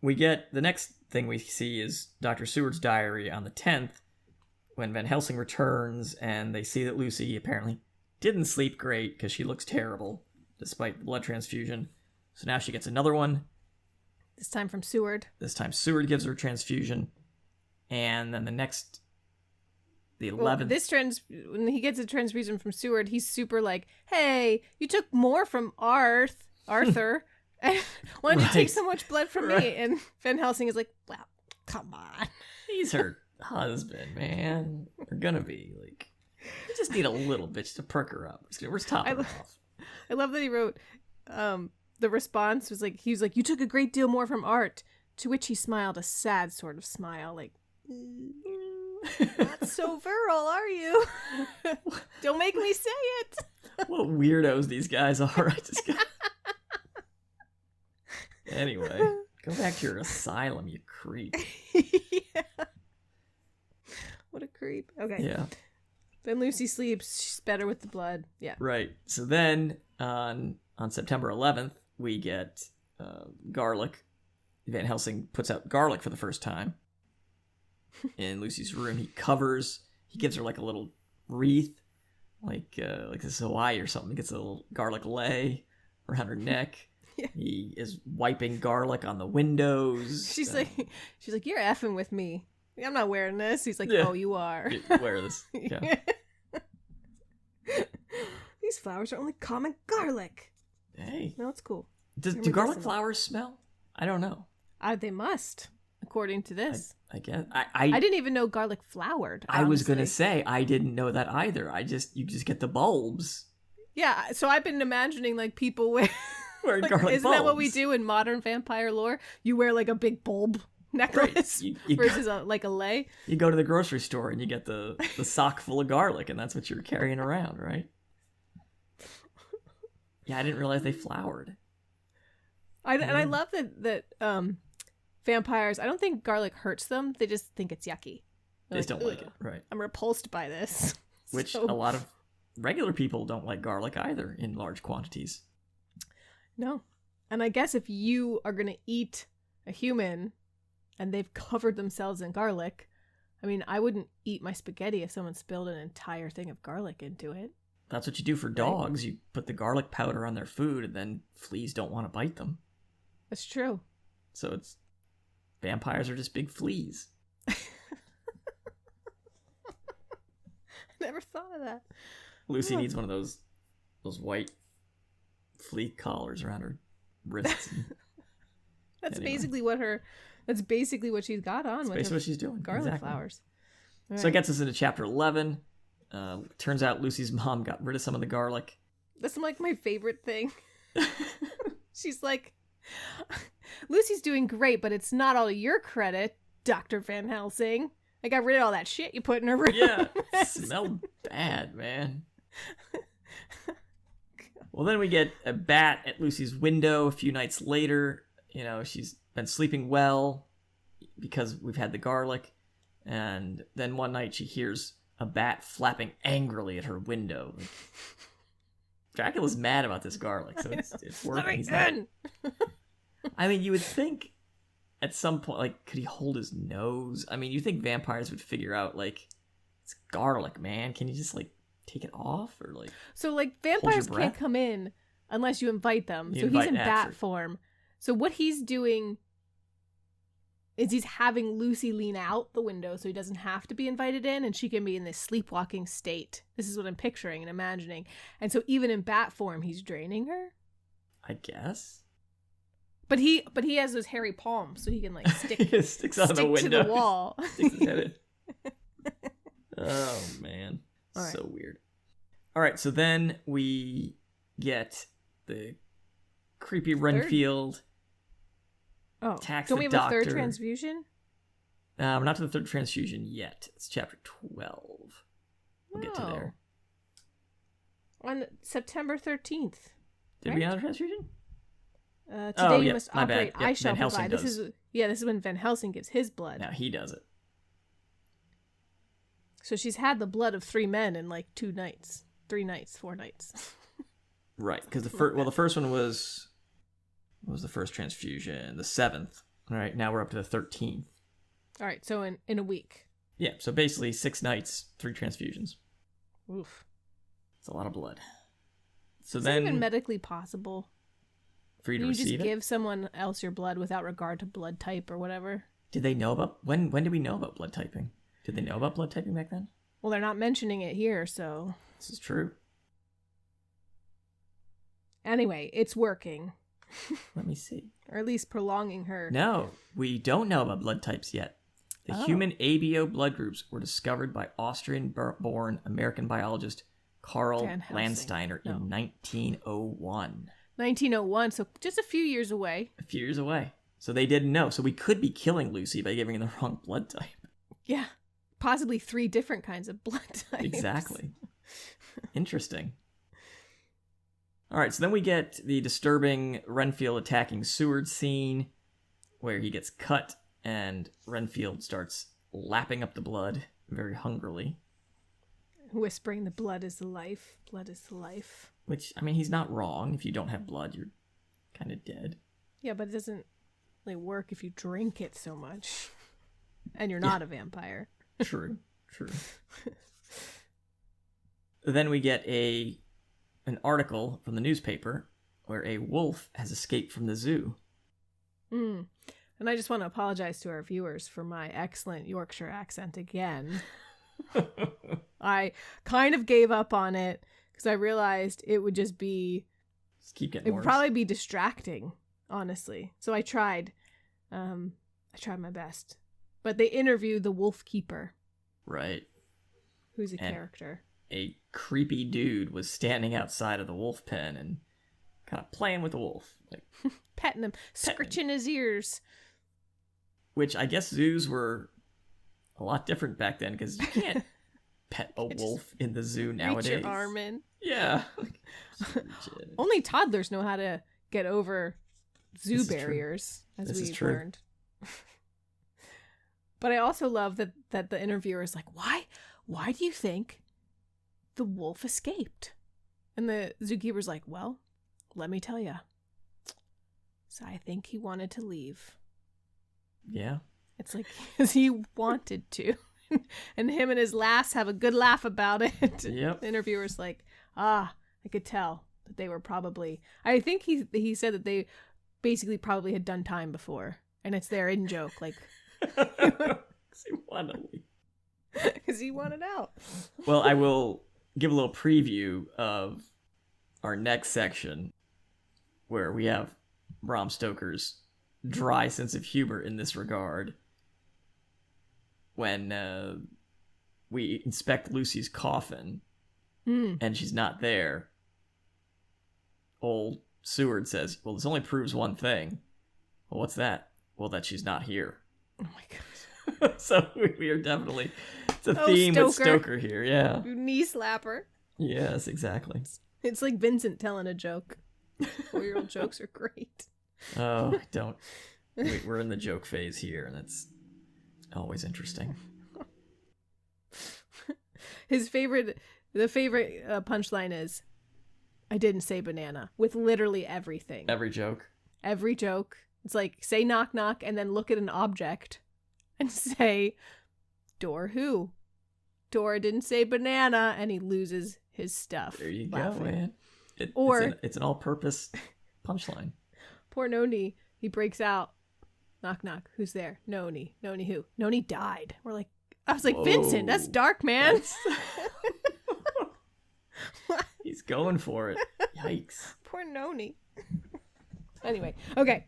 we get the next thing we see is Dr. Seward's diary on the 10th, when Van Helsing returns and they see that Lucy apparently didn't sleep great because she looks terrible despite the blood transfusion. So now she gets another one. This time from Seward. This time Seward gives her a transfusion. And then the 11th. When he gets a transfusion from Seward, he's super like, hey, you took more from Arthur. Why did you take so much blood from me? And Van Helsing is like, well, come on. He's her husband, man. We're gonna be like, we just need a little bit to perk her up. We're topping her off. I love that he wrote, the response was like, he was like, you took a great deal more from Art, to which he smiled a sad sort of smile, like, not so virile, are you? Don't make me say it. What weirdos these guys are. Anyway, go back to your asylum, you creep. Yeah. What a creep. Okay. Yeah. Then Lucy sleeps. She's better with the blood. Yeah. Right. So then on September 11th, we get garlic. Van Helsing puts out garlic for the first time in Lucy's room. He gives her like a little wreath, like this Hawaii or something. He gets a little garlic lei around her neck. Yeah. He is wiping garlic on the windows. She's like, you're effing with me. I'm not wearing this. He's like, yeah. Oh, you are. Wear this. Yeah. These flowers are only common garlic. Hey. No, it's cool. Do garlic flowers smell? I don't know. They must, according to this. I guess. I didn't even know garlic flowered. I was going to say, I didn't know that either. You just get the bulbs. Yeah, so I've been imagining like people wearing garlic bulbs. Isn't that what we do in modern vampire lore? You wear like a big bulb necklace versus a lei. You go to the grocery store and you get the sock full of garlic, and that's what you're carrying around, right? Yeah, I didn't realize they flowered. And I love that vampires, I don't think garlic hurts them. They just think it's yucky. They just don't like it, right? I'm repulsed by this. Which a lot of regular people don't like garlic either in large quantities. No. And I guess if you are going to eat a human and they've covered themselves in garlic, I mean, I wouldn't eat my spaghetti if someone spilled an entire thing of garlic into it. That's what you do for dogs. You put the garlic powder on their food, and then fleas don't want to bite them. That's true. So vampires are just big fleas. I never thought of that. Lucy needs one of those white flea collars around her wrists. That's basically what she's got on. That's basically what she's doing. Garlic flowers. Right. So it gets us into chapter 11. Turns out Lucy's mom got rid of some of the garlic. That's like my favorite thing. She's like, Lucy's doing great, but it's not all your credit, Dr. Van Helsing. I got rid of all that shit you put in her room. Yeah, it smelled bad, man. Well, then we get a bat at Lucy's window a few nights later. You know, she's been sleeping well because we've had the garlic. And then one night she hears a bat flapping angrily at her window. Dracula's mad about this garlic, so it's working. He's not... I mean, you would think at some point, like, could he hold his nose? I mean, you think vampires would figure out, like, it's garlic, man. Can you just, like, take it off? Or, like, so, like, vampires can't come in unless you invite them. So he's in bat form. So what he's doing is he's having Lucy lean out the window so he doesn't have to be invited in, and she can be in this sleepwalking state. This is what I'm picturing and imagining. And so even in bat form, he's draining her? I guess. But he has those hairy palms, so he can like stick out of the window to the wall. Sticks his head in. Oh man, so weird. All right, so then we get the creepy Renfield. Attacks don't we the have doctor. A third transfusion? We're not to the third transfusion yet. It's chapter 12. We'll get to there. On September 13th. Did we have a transfusion? Today you must operate. Yep, I shall Van Helsing provide. does. This is when Van Helsing gives his blood. Now he does it. So she's had the blood of 3 men in like 2 nights, 3 nights, 4 nights. Right, because the first one was. What was the first transfusion? The 7th. All right, now we're up to the 13th. All right, so in a week. Yeah, so basically 6 nights, 3 transfusions. Oof. It's a lot of blood. So Is then, it even medically possible for you to receive it? You just give someone else your blood without regard to blood type or whatever? Did they know about when did we know about blood typing? Did they know about blood typing back then? Well, they're not mentioning it here, so. This is true. Anyway, it's working. Let me see. Or at least prolonging her. No, we don't know about blood types yet. The human ABO blood groups were discovered by Austrian-born American biologist Carl Landsteiner in 1901. 1901, so just a few years away. A few years away. So they didn't know. So we could be killing Lucy by giving her the wrong blood type. Yeah. Possibly 3 different kinds of blood types. Exactly. Interesting. All right, so then we get the disturbing Renfield attacking Seward scene where he gets cut and Renfield starts lapping up the blood very hungrily. Whispering, the blood is the life. Blood is the life. Which, I mean, he's not wrong. If you don't have blood, you're kind of dead. Yeah, but it doesn't really work if you drink it so much. And you're not a vampire. True. Then we get an article from the newspaper where a wolf has escaped from the zoo. And I just want to apologize to our viewers for my excellent Yorkshire accent again. I kind of gave up on it because I realized it would just be, Just keep getting it would worse. probably be distracting, honestly. So I tried my best. But they interviewed the wolf keeper, Right. who's a And character. a creepy dude was standing outside of the wolf pen and kind of playing with the wolf. Like, Petting him, scratching his ears. which I guess zoos were a lot different back then, because you can't pet a wolf in the zoo nowadays. Reach your arm in. Yeah. Just reach in. Only toddlers know how to get over zoo This is true. barriers, as This is we've true. learned. But I also love that the interviewer is like, why do you think the wolf escaped? And the zookeeper's like, well, let me tell you. So I think he wanted to leave. Yeah. It's like, because he wanted to. And him and his lass have a good laugh about it. Yep. The interviewer's like, I could tell that they were probably, I think he said that they basically probably had done time before. And it's their in joke, like, because he wanted out. Well, I will give a little preview of our next section, where we have Bram Stoker's dry sense of humor in this regard. When we inspect Lucy's coffin and she's not there, old Seward says, well, this only proves one thing. Well, what's that? Well, that she's not here. Oh my god. So we are definitely, it's a Oh, theme with Stoker. Stoker here, yeah. Knee slapper. Yes, exactly. It's like Vincent telling a joke. 4-year-old jokes are great. Oh, don't. We're in the joke phase here, and it's always interesting. The favorite punchline is, I didn't say banana, with literally everything. Every joke. Every joke. It's like, say knock knock, and then look at an object and say, door who? Dora didn't say banana, and he loses his stuff. There you laughing. go, man. Or- it's an all-purpose punchline. Poor Noni, he breaks out. Knock knock. Who's there? Noni. Noni who? Noni died. I was like, Whoa. Vincent, that's dark, man. He's going for it. Yikes. Poor Noni. Anyway, okay.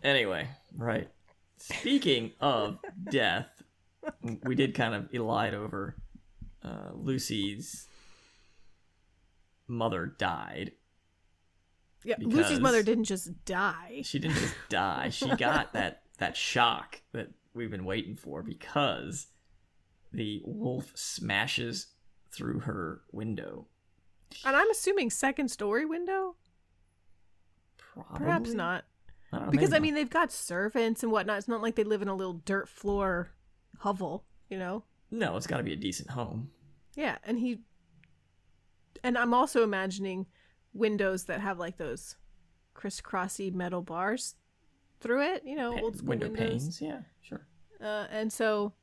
Anyway, right. Speaking of death, we did kind of elide over Lucy's mother died. Yeah, Because- Lucy's mother didn't just die. She didn't just die. She got that shock that we've been waiting for, because the wolf smashes through her window. And I'm assuming second story window? Probably. Perhaps not. I don't know, Because, maybe I mean, they've got servants and whatnot. It's not like they live in a little dirt floor hovel, you know? no, it's got to be a decent home. Yeah, and I'm also imagining windows that have like those crisscrossy metal bars through it, you know, old school Window windows. panes, yeah, sure. And so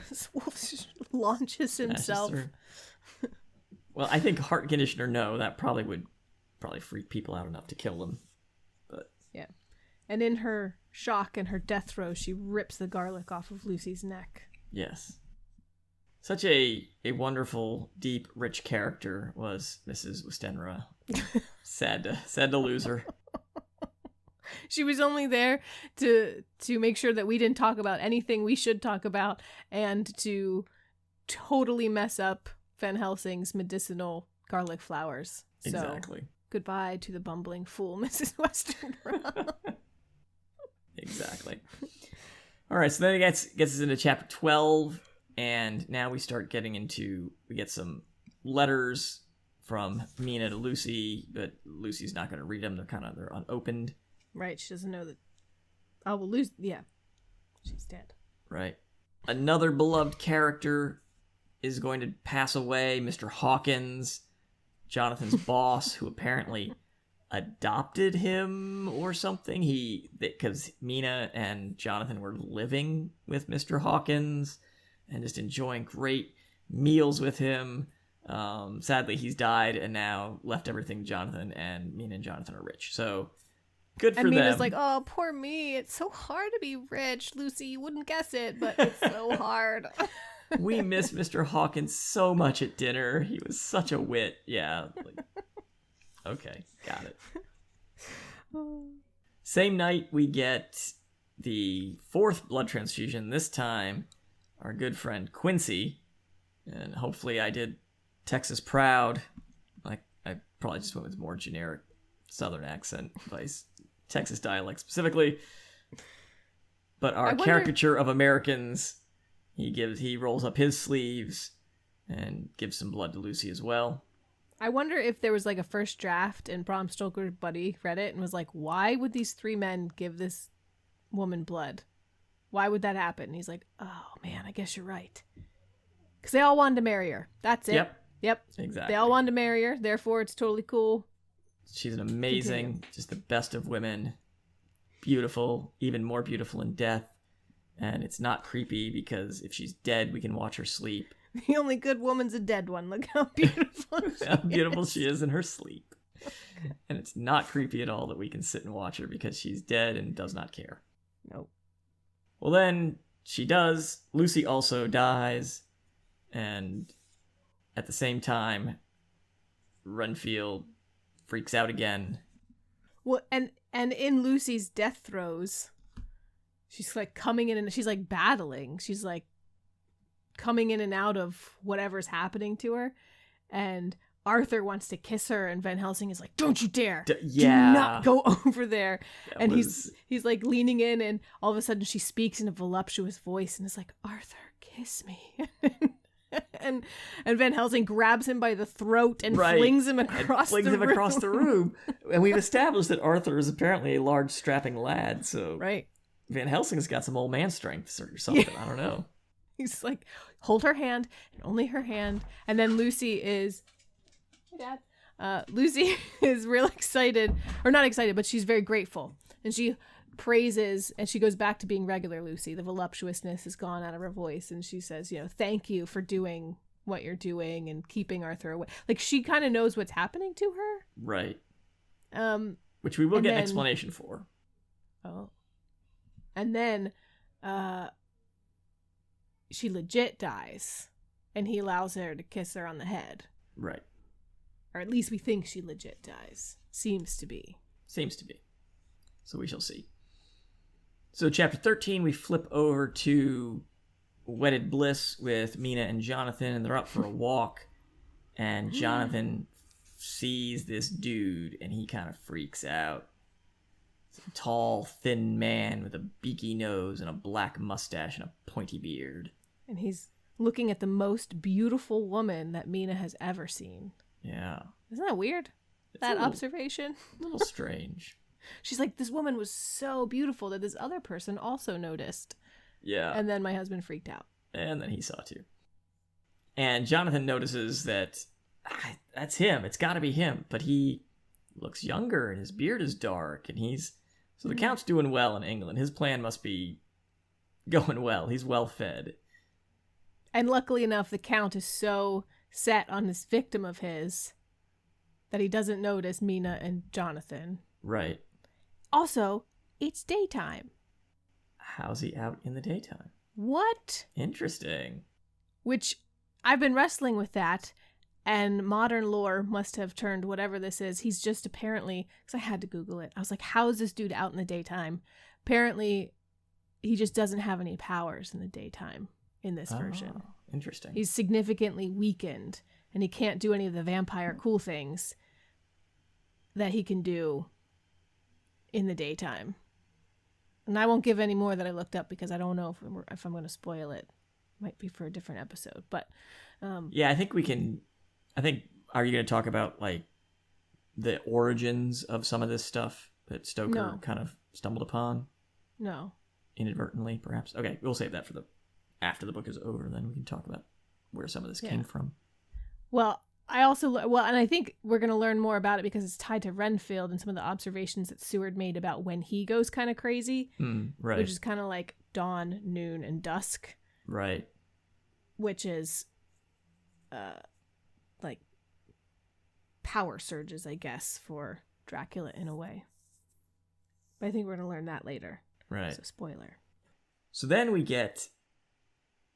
this wolf just launches Smashes himself. through. Well, I think heart conditioner, no, that probably would freak people out enough to kill them. But Yeah. And in her shock and her death throes, she rips the garlic off of Lucy's neck. yes. Such a wonderful, deep, rich character was Mrs. Westenra. Sad to lose her. She was only there to make sure that we didn't talk about anything we should talk about, and to totally mess up Van Helsing's medicinal garlic flowers. So, Exactly. goodbye to the bumbling fool, Mrs. Westenra. Exactly. All right, so then it gets us into chapter 12, and now we get some letters from Mina to Lucy, but Lucy's not going to read them. They're unopened. Right, she doesn't know that. Oh, well, Lucy, yeah. She's dead. Right. Another beloved character is going to pass away, Mr. Hawkins, Jonathan's boss, who apparently adopted him or something. Because Mina and Jonathan were living with Mr. Hawkins and just enjoying great meals with him. Sadly, he's died and now left everything to Jonathan, and Mina and Jonathan are rich. So good for And them. Mina's like, oh, poor me. It's so hard to be rich, Lucy. You wouldn't guess it, but it's so hard. We miss Mr. Hawkins so much at dinner. He was such a wit. Yeah. Okay, got it. Same night, we get the 4th blood transfusion. This time, our good friend Quincy, and hopefully I did Texas proud. I probably just went with more generic Southern accent, Texas dialect specifically. But our caricature of Americans, he rolls up his sleeves and gives some blood to Lucy as well. I wonder if there was like a first draft and Bram Stoker's buddy read it and was like, why would these 3 men give this woman blood? Why would that happen? And he's like, oh man, I guess you're right. Because they all wanted to marry her. That's it. Yep. Exactly. They all wanted to marry her. Therefore, it's totally cool. She's an amazing, just the best of women. Beautiful, even more beautiful in death. And it's not creepy because if she's dead, we can watch her sleep. The only good woman's a dead one. Look how beautiful she is in her sleep. And it's not creepy at all that we can sit and watch her because she's dead and does not care. Nope. Well, then she does. Lucy also dies. And at the same time, Renfield freaks out again. Well, and in Lucy's death throes, she's like coming in and she's like battling. She's like coming in and out of whatever's happening to her. And Arthur wants to kiss her, and Van Helsing is like, don't you dare. Do not go over there. And he's like leaning in, and all of a sudden she speaks in a voluptuous voice and is like, Arthur, kiss me. and Van Helsing grabs him by the throat and flings him across the room. And we've established that Arthur is apparently a large, strapping lad. So Van Helsing's got some old man strength or something. Yeah. I don't know. He's like, hold her hand, and only her hand. And then Lucy is... Hey, Dad. Lucy is real excited. Or not excited, but she's very grateful. And she praises, and she goes back to being regular Lucy. The voluptuousness is gone out of her voice, and she says, thank you for doing what you're doing and keeping Arthur away. Like, she kind of knows what's happening to her. Right. Which we will get an explanation for. Oh. And then she legit dies, and he allows her to kiss her on the head. Right. Or at least we think she legit dies. Seems to be. So we shall see. So chapter 13, we flip over to Wedded Bliss with Mina and Jonathan, and they're up for a walk. And Jonathan sees this dude, and he kind of freaks out. It's a tall, thin man with a beaky nose and a black mustache and a pointy beard. And he's looking at the most beautiful woman that Mina has ever seen. Yeah. Isn't that weird? That observation? A little strange. She's like, this woman was so beautiful that this other person also noticed. Yeah. And then my husband freaked out. And then he saw too. And Jonathan notices that that's him. It's got to be him. But he looks younger and his beard is dark. And so the Count's doing well in England. His plan must be going well. He's well fed. And luckily enough, the Count is so set on this victim of his that he doesn't notice Mina and Jonathan. Right. Also, it's daytime. How's he out in the daytime? What? Interesting. Which, I've been wrestling with that, and modern lore must have turned whatever this is. He's just apparently, because I had to Google it. I was like, how is this dude out in the daytime? Apparently, he just doesn't have any powers in the daytime in this version. Interesting. He's significantly weakened, and he can't do any of the vampire cool things that he can do in the daytime. And I won't give any more that I looked up because I don't know if I'm going to spoil it. Might be for a different episode, but yeah, I think we can. Are you going to talk about like the origins of some of this stuff that Stoker kind of stumbled upon? No. Inadvertently, perhaps. Okay, we'll save that for after the book is over. Then we can talk about where some of this came from. Well, and I think we're going to learn more about it because it's tied to Renfield and some of the observations that Seward made about when he goes kind of crazy. Right. Which is kind of like dawn, noon, and dusk. Right. Which is like power surges, I guess, for Dracula in a way. But I think we're going to learn that later. Right. So spoiler. So then we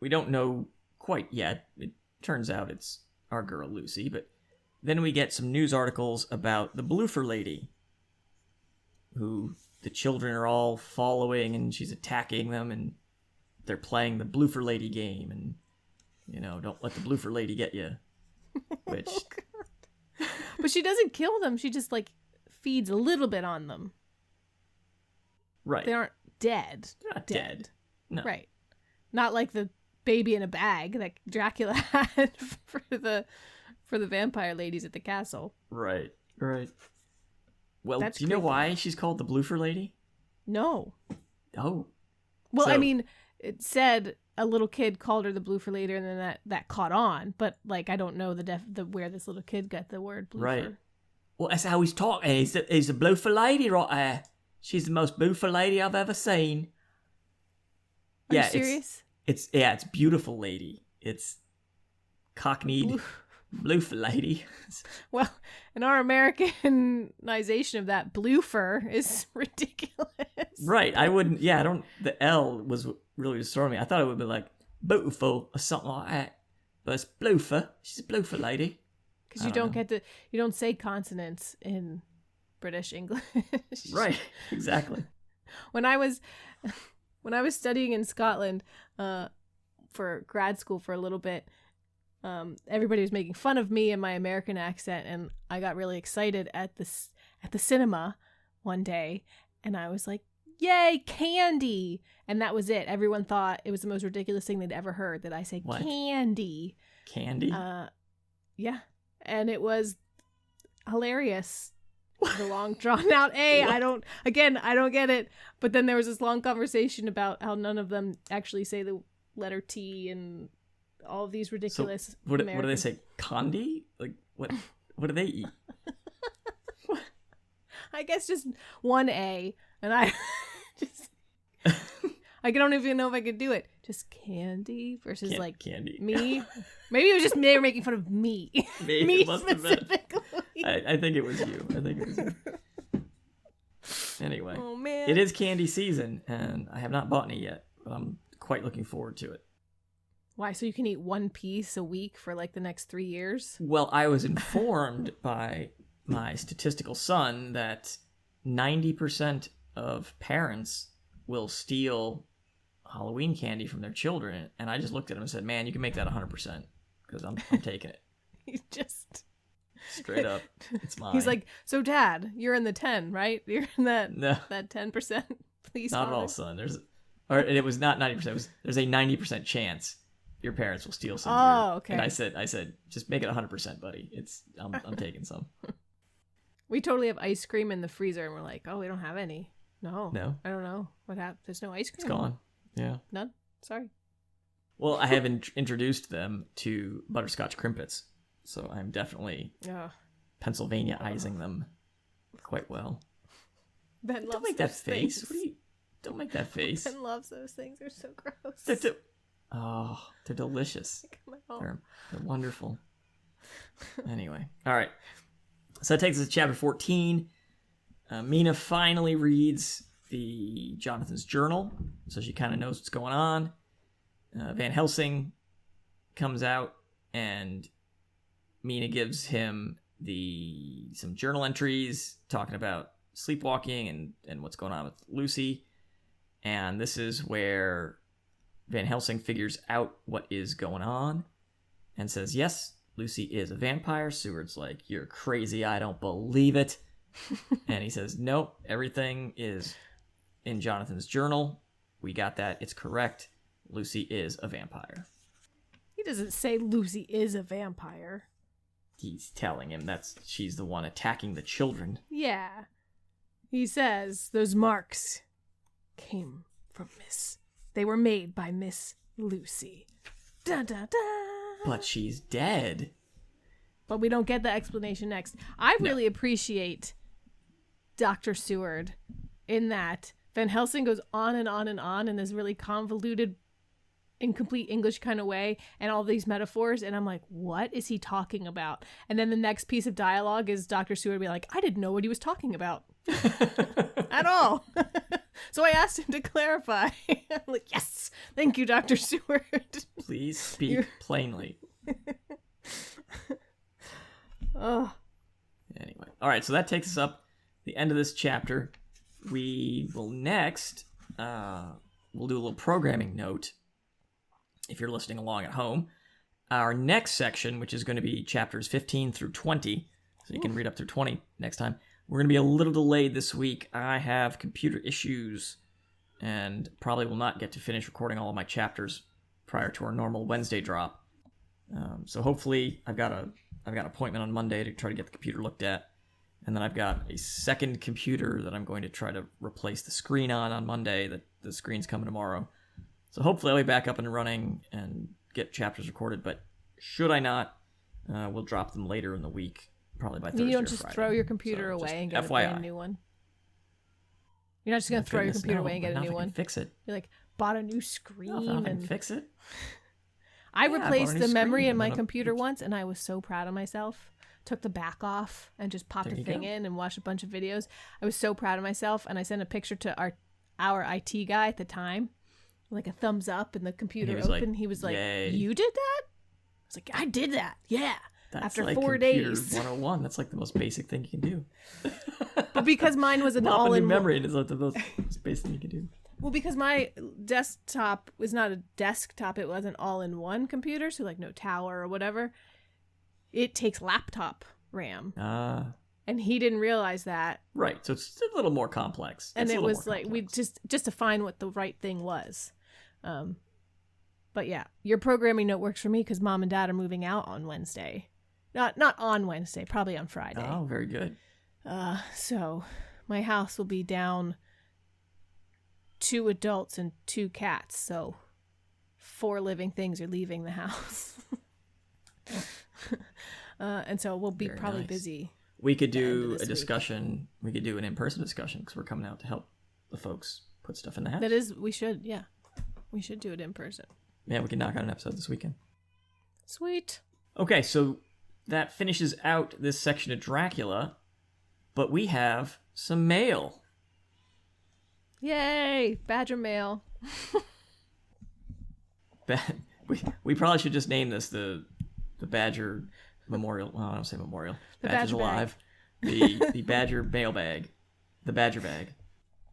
don't know quite yet. It turns out it's our girl Lucy, but then we get some news articles about the Bloofer lady, who the children are all following, and she's attacking them, and they're playing the Bloofer lady game, and, don't let the Bloofer lady get you. Which... But she doesn't kill them. She just, feeds a little bit on them. Right. They aren't dead. They're not dead. No. Right. Not like the baby in a bag that Dracula had for the vampire ladies at the castle. Right. Well, That's do you know why she's called the Bloofer lady? No. Oh. Well, I mean, it said a little kid called her the Bloofer lady, and then that caught on. But I don't know the where this little kid got the word Bloofer. Right. Well, that's how he's talking. He's the Bloofer lady right there. She's the most Bloofer lady I've ever seen. Are you serious? It's beautiful lady. It's cockneyed Bloofer lady. Well, and our Americanization of that Bloofer is ridiculous. Right. The L was really disturbing me. I thought it would be like Bootiful or something like that. But it's Bloofer. She's a Bloofer lady. Because you don't say consonants in British English. Right. Exactly. When I was studying in Scotland for grad school for a little bit, everybody was making fun of me and my American accent, and I got really excited at the cinema one day, and I was like, "Yay, candy!" And that was it. Everyone thought it was the most ridiculous thing they'd ever heard that I say what? Candy. Candy? Yeah, and it was hilarious. The long drawn out A. I don't get it. But then there was this long conversation about how none of them actually say the letter T and all of these ridiculous. So what do they say? Condi? What do they eat? I guess just one A, and I I don't even know if I could do it. Just candy versus candy. Me. Maybe it was just they were making fun of me. Maybe me it must specifically. Have been. I think it was you. Anyway. Oh man. It is candy season, and I have not bought any yet, but I'm quite looking forward to it. Why? So you can eat one piece a week for the next 3 years? Well, I was informed by my statistical son that 90% of parents will steal Halloween candy from their children, and I just looked at him and said, "Man, you can make that 100% because I'm taking it." He just straight up, it's mine. He's like, "So, Dad, you're in the 10, right? You're in that 10%. Please, not Father." at all, son. It was not 90%. There's a 90% chance your parents will steal some. Oh, okay. And I said, just make it 100%, buddy. I'm taking some. We totally have ice cream in the freezer, and we're like, "Oh, we don't have any." No. I don't know what happened. There's no ice cream. It's gone. Yeah. None. Sorry. Well, I have introduced them to butterscotch crimpets, so I'm definitely Pennsylvania-izing them quite well. Ben loves Don't make that face. Don't make that face. Ben loves those things. They're so gross. They're delicious. They're wonderful. Anyway, all right. So that takes us to chapter 14. Mina finally reads the Jonathan's journal, so she kind of knows what's going on. Van Helsing comes out, and Mina gives him some journal entries talking about sleepwalking and what's going on with Lucy. And this is where Van Helsing figures out what is going on and says, "Yes, Lucy is a vampire." Seward's like, "You're crazy. I don't believe it." And he says, "Nope, everything is in Jonathan's journal. We got that. It's correct. Lucy is a vampire." He doesn't say Lucy is a vampire. He's telling him she's the one attacking the children. Yeah. He says those marks came from they were made by Miss Lucy. Da da da. But she's dead. But we don't get the explanation next. I really appreciate Dr. Seward in that Van Helsing goes on and on and on in this really convoluted, incomplete English kind of way, and all these metaphors, and I'm like, what is he talking about? And then the next piece of dialogue is Dr. Seward be like, I didn't know what he was talking about at all. So I asked him to clarify. I'm like, yes, thank you, Dr. Stewart. Please speak plainly. Oh. Anyway. All right, so that takes us up the end of this chapter. We will next, we'll do a little programming note if you're listening along at home. Our next section, which is going to be chapters 15 through 20, so you can read up through 20 next time. We're going to be a little delayed this week. I have computer issues and probably will not get to finish recording all of my chapters prior to our normal Wednesday drop. So hopefully I've got an appointment on Monday to try to get the computer looked at. And then I've got a second computer that I'm going to try to replace the screen on Monday. The screen's coming tomorrow. So hopefully I'll be back up and running and get chapters recorded. But should I not, we'll drop them later in the week, probably by Thursday or Friday. You don't just throw your computer away and get a brand new one? You're not just going to throw your computer away and get a new one? Fix it. You're like, bought a new screen. No, and fix it. I replaced the memory in my computer once, and I was so proud of myself. Took the back off and just popped the thing in and watched a bunch of videos. I was so proud of myself, and I sent a picture to our IT guy at the time, like a thumbs up, and the computer open. He was like, "Yay. You did that?" I was like, "I did that, yeah." That's after like 4 days. 101. That's like the most basic thing you can do. But because mine was an all-in memory, is like the most basic thing you can do. Well, because my desktop was not a desktop, it was an all-in-one computer, so like no tower or whatever. It takes laptop RAM. And he didn't realize that. Right, so it's a little more complex. And it was like, we just to find what the right thing was. But yeah, your programming note works for me because Mom and Dad are moving out on Wednesday. Not on Wednesday, probably on Friday. Oh, very good. So my house will be down 2 adults and 2 cats, so 4 living things are leaving the house. And so we'll be probably busy. We could do a discussion. We could do an in-person discussion because we're coming out to help the folks put stuff in the house. We should, yeah. We should do it in person. Yeah, we can knock out an episode this weekend. Sweet. Okay, so that finishes out this section of Dracula, but we have some mail. Yay! Badger mail. We probably should just name this the Badger Memorial. Well, I don't say memorial. Badger's alive. The Badger mailbag. The Badger bag.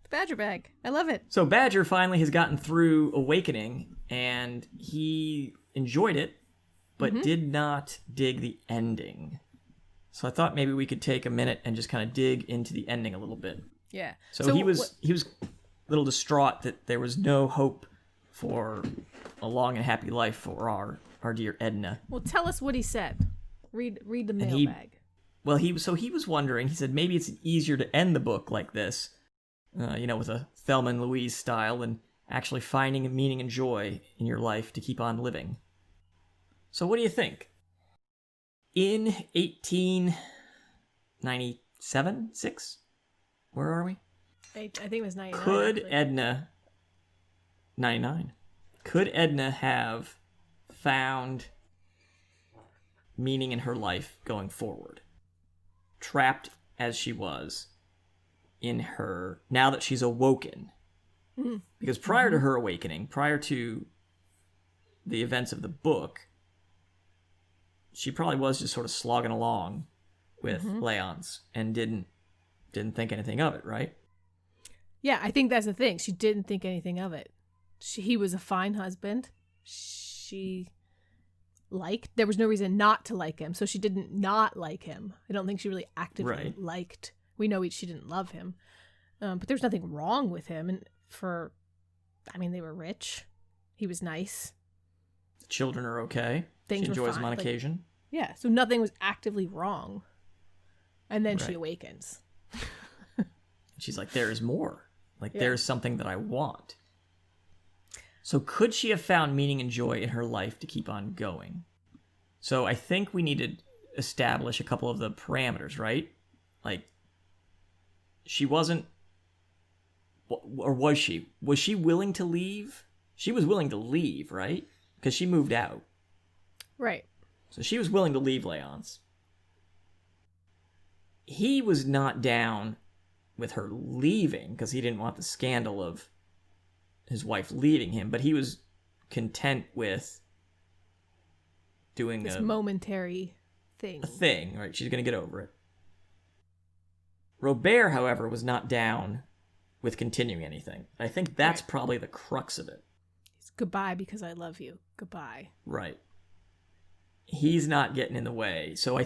The Badger bag. I love it. So Badger finally has gotten through Awakening, and he enjoyed it, but did not dig the ending. So I thought maybe we could take a minute and just kind of dig into the ending a little bit. Yeah. So he was a little distraught that there was no hope for a long and happy life for our dear Edna. Well, tell us what he said. Read the mailbag. He was wondering. He said maybe it's easier to end the book like this, with a Thelma and Louise style, than actually finding meaning and joy in your life to keep on living. So what do you think? In 1897, 6? Where are we? I think it was 99. Could Edna... 99. Could Edna have found meaning in her life going forward? Trapped as she was in her... Now that she's awoken. Mm-hmm. Because prior to her awakening, prior to the events of the book, she probably was just sort of slogging along with Leonce and didn't think anything of it, right? Yeah, I think that's the thing. She didn't think anything of it. He was a fine husband. There was no reason not to like him, so she didn't not like him. I don't think she really actively liked. We know she didn't love him, but there's nothing wrong with him. And they were rich. He was nice. The children are okay. Things she enjoys them on occasion. Yeah, so nothing was actively wrong. And then she awakens. She's like, there is more. There's something that I want. So could she have found meaning and joy in her life to keep on going? So I think we need to establish a couple of the parameters, right? She wasn't... Or was she? Was she willing to leave? She was willing to leave, right? Because she moved out. Right. So she was willing to leave Leonce. He was not down with her leaving because he didn't want the scandal of his wife leaving him, but he was content with doing this momentary thing. A thing, right? She's going to get over it. Robert, however, was not down with continuing anything. I think that's probably the crux of it. It's goodbye because I love you. Goodbye. Right. He's not getting in the way. So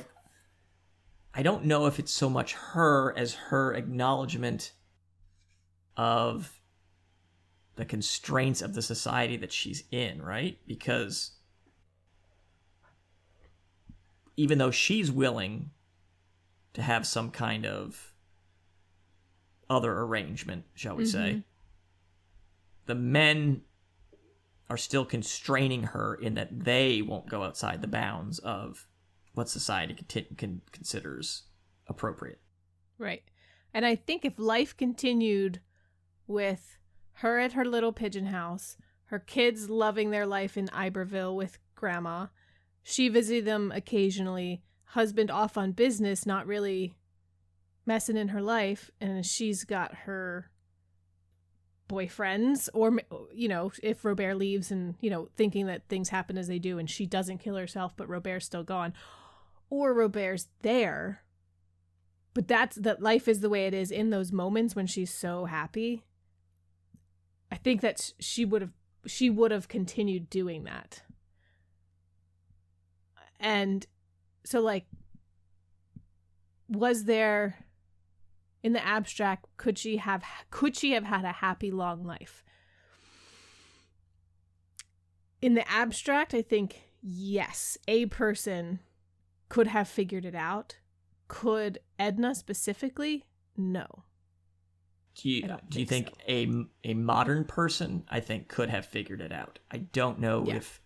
I don't know if it's so much her as her acknowledgement of the constraints of the society that she's in, right? Because even though she's willing to have some kind of other arrangement, shall we say, the men are still constraining her in that they won't go outside the bounds of what society considers appropriate. Right. And I think if life continued with her at her little pigeon house, her kids loving their life in Iberville with grandma, she visited them occasionally, husband off on business, not really messing in her life, and she's got her boyfriends, or, you know, if Robert leaves and, you know, thinking that things happen as they do and she doesn't kill herself but Robert's still gone, or Robert's there, but that life is the way it is in those moments when she's so happy. I think that she would have continued doing that. And so, like, was there, in the abstract, could she have had a happy long life? In the abstract, I think yes, a person could have figured it out. Could Edna specifically? No. Do you think so. A modern person, I think, could have figured it out? I don't know if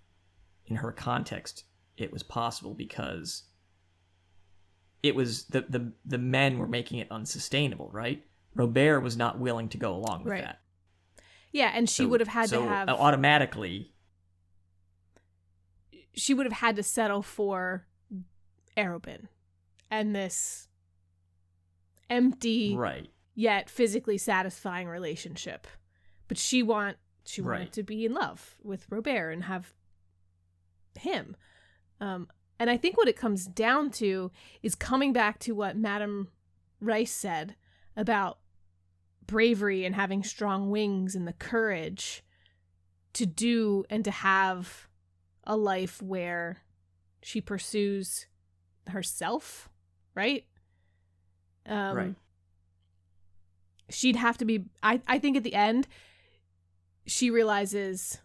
in her context it was possible, because it was the men were making it unsustainable, right? Robert was not willing to go along with that. Yeah, and she would have had to have automatically. She would have had to settle for Arobin and this empty, yet physically satisfying relationship. But she wanted to be in love with Robert and have him. And I think what it comes down to is coming back to what Madame Rice said about bravery and having strong wings and the courage to do and to have a life where she pursues herself, right? Right. She'd have to be, I think at the end, she realizes,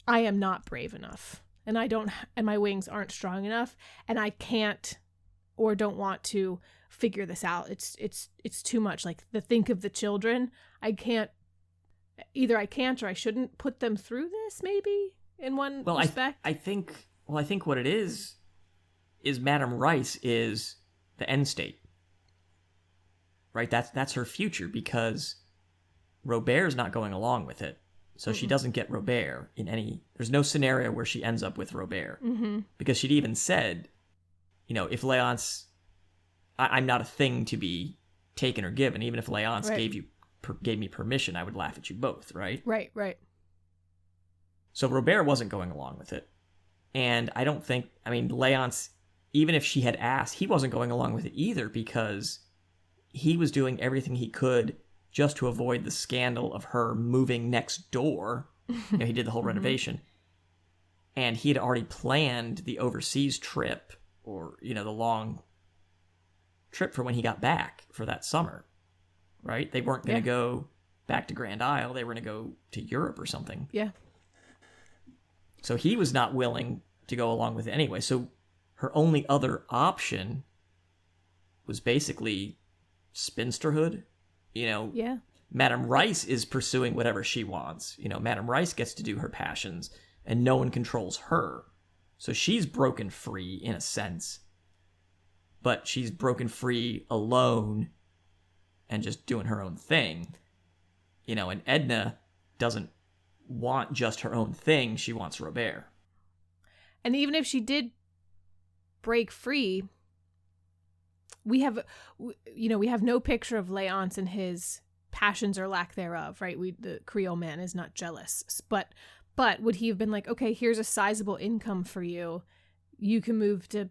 I am not brave enough. And and my wings aren't strong enough, and I can't or don't want to figure this out. It's too much. Like, think of the children. Either I can't or I shouldn't put them through this, maybe, in one respect. I think what it is Madame Rice is the end state. Right? That's her future, because Robert's not going along with it. So she doesn't get Robert there's no scenario where she ends up with Robert. Because she'd even said, you know, if Leonce, I'm not a thing to be taken or given. Even if Leonce gave me permission, I would laugh at you both, right? Right. So Robert wasn't going along with it. And I don't think, Leonce, even if she had asked, he wasn't going along with it either, because he was doing everything he could just to avoid the scandal of her moving next door. You know, he did the whole renovation. And he had already planned the overseas trip, or, you know, the long trip for when he got back for that summer, right? They weren't going to go back to Grand Isle. They were going to go to Europe or something. Yeah. So he was not willing to go along with it anyway. So her only other option was basically spinsterhood. You know, Madame Rice is pursuing whatever she wants. You know, Madame Rice gets to do her passions, and no one controls her. So she's broken free in a sense, but she's broken free alone and just doing her own thing. You know, and Edna doesn't want just her own thing. She wants Robert. And even if she did break free, we have no picture of Leonce and his passions or lack thereof, right? The Creole man is not jealous, but would he have been like, okay, here's a sizable income for you. You can move to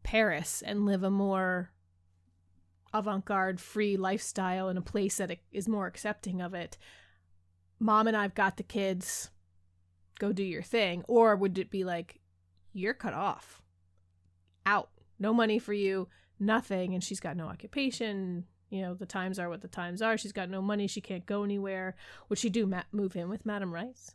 Paris and live a more avant-garde, free lifestyle in a place that is more accepting of it. Mom and I've got the kids. Go do your thing. Or would it be like, you're cut off, out, no money for you, nothing, and she's got no occupation. The times are what the times are. She's got no money. She can't go anywhere. Would she move in with Madame Rice?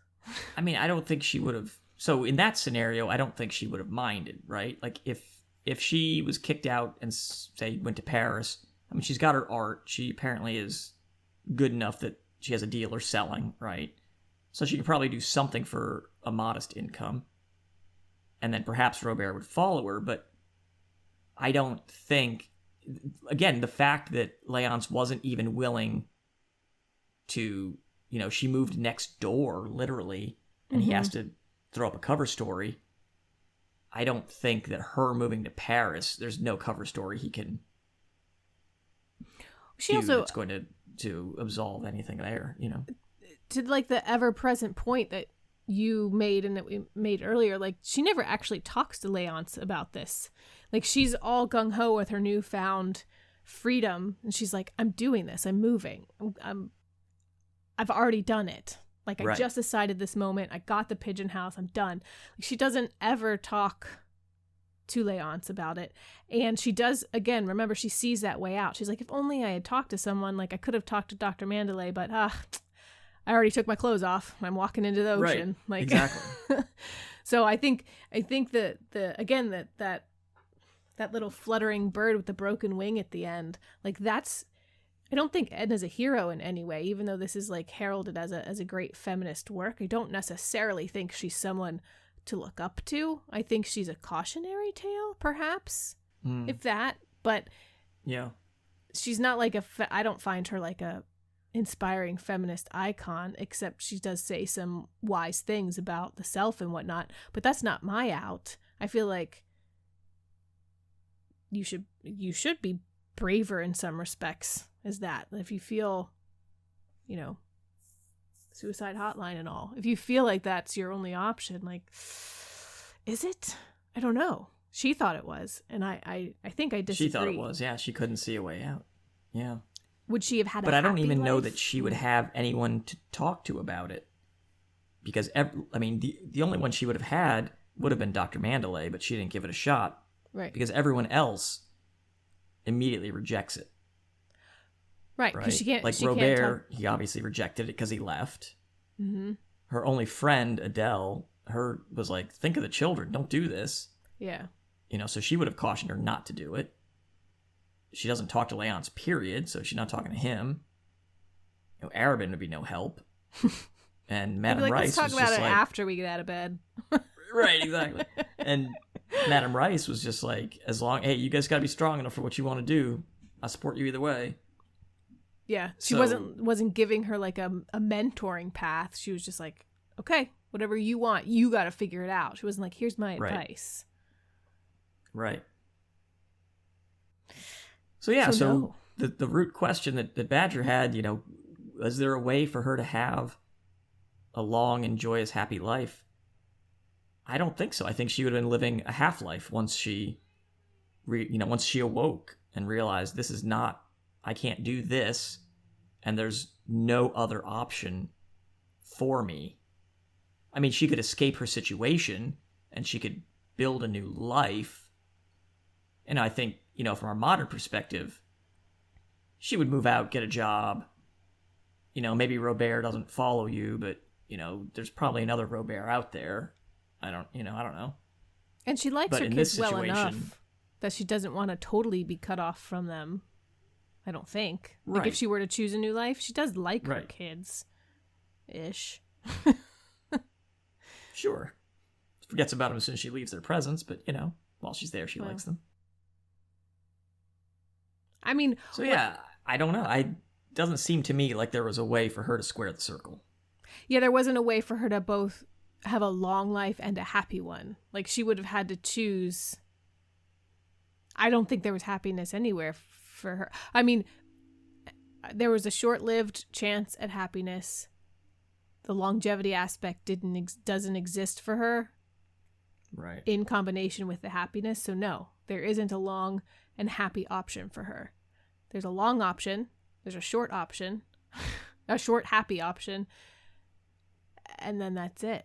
I mean, I don't think she would have. So in that scenario, I don't think she would have minded, right? Like if she was kicked out and say went to Paris, I mean, she's got her art. She apparently is good enough that she has a dealer selling, right? So she could probably do something for a modest income. And then perhaps Robert would follow her, but I don't think, again, the fact that Leonce wasn't even willing to, she moved next door, literally, and he has to throw up a cover story. I don't think that her moving to Paris, there's no cover story he can that's going to absolve anything there, To like the ever-present point that you made and that we made earlier, like she never actually talks to Leonce about this. Like she's all gung-ho with her newfound freedom, and she's like, I'm doing this, I'm moving, I've already done it. Like I just decided this moment, I got the pigeon house, I'm done. Like, she doesn't ever talk to Leonce about it. And she does, again, remember, she sees that way out. She's like, if only I had talked to someone, like I could have talked to Dr. Mandalay, but I already took my clothes off. I'm walking into the ocean. Right. Like exactly. So I think that that little fluttering bird with the broken wing at the end, like that's, I don't think Edna's a hero in any way, even though this is like heralded as a great feminist work. I don't necessarily think she's someone to look up to. I think she's a cautionary tale, perhaps, if that. But yeah, she's not like I don't find her like a inspiring feminist icon, except she does say some wise things about the self and whatnot. But that's not my out. I feel like you should be braver in some respects as that. If you feel, suicide hotline and all, if you feel like that's your only option, like, is it? I don't know. She thought it was, and I think I disagree. She thought it was, yeah. She couldn't see a way out. Yeah. Would she have had but a I don't even life? know that she would have anyone to talk to about it. Because, the only one she would have had would have been Dr. Mandalay, but she didn't give it a shot. Right. Because everyone else immediately rejects it. Right, because she can't. Like she Robert, he obviously rejected it because he left. Mm-hmm. Her only friend, Adele, was like, think of the children, don't do this. Yeah. So she would have cautioned her not to do it. She doesn't talk to Leonce, period, so she's not talking to him. Arabin would be no help. And Madame Rice let's talk about it like, after we get out of bed. Right, exactly. And Madame Rice was just like, hey, you guys got to be strong enough for what you want to do. I support you either way. Yeah, she wasn't giving her like a mentoring path. She was just like, okay, whatever you want, you got to figure it out. She wasn't like, here's my advice. Right. So yeah, no. the root question that Badger had, was there a way for her to have a long and joyous, happy life? I don't think so. I think she would have been living a half-life once she awoke and realized this is not, I can't do this, and there's no other option for me. I mean, she could escape her situation, and she could build a new life. And I think, from our modern perspective, she would move out, get a job. Maybe Robert doesn't follow you, but, there's probably another Robert out there. I don't know. And she likes her kids well enough that she doesn't want to totally be cut off from them. I don't think. Like if she were to choose a new life, she does like her kids. Ish. Sure. Forgets about them as soon as she leaves their presence, but, while she's there, she likes them. I mean... So, yeah, I don't know. It doesn't seem to me like there was a way for her to square the circle. Yeah, there wasn't a way for her to both have a long life and a happy one. Like, she would have had to choose... I don't think there was happiness anywhere for her. I mean, there was a short-lived chance at happiness. The longevity aspect doesn't exist for her. Right. In combination with the happiness. So no, there isn't a long and happy option for her. There's a long option. There's a short option. A short happy option. And then that's it,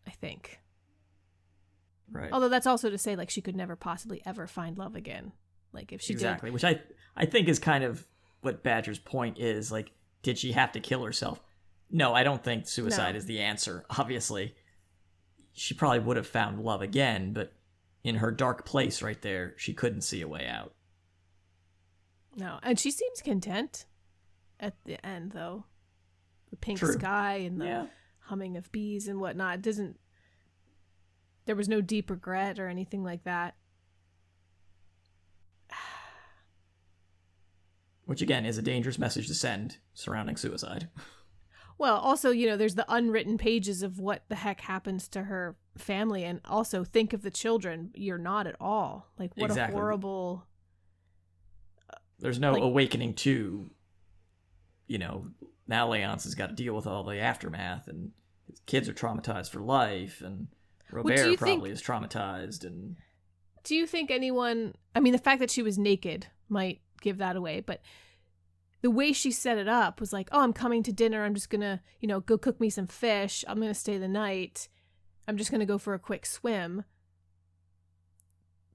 I think. Right. Although that's also to say, like, she could never possibly ever find love again. Like, if she exactly, did. Which I think is kind of what Badger's point is. Like, did she have to kill herself? No, I don't think suicide is the answer, obviously. She probably would have found love again, but in her dark place right there, she couldn't see a way out. No, and she seems content at the end, though. The pink True. sky and the humming of bees and whatnot. There was no deep regret or anything like that. Which, again, is a dangerous message to send surrounding suicide. Well, also, there's the unwritten pages of what the heck happens to her family. And also, think of the children. You're not at all. Like, what a horrible... There's no awakening to, now Leonce has got to deal with all the aftermath, and his kids are traumatized for life, and Robert probably is traumatized. And do you think anyone... I mean, the fact that she was naked might give that away, but... The way she set it up was like, oh, I'm coming to dinner. I'm just going to, go cook me some fish. I'm going to stay the night. I'm just going to go for a quick swim.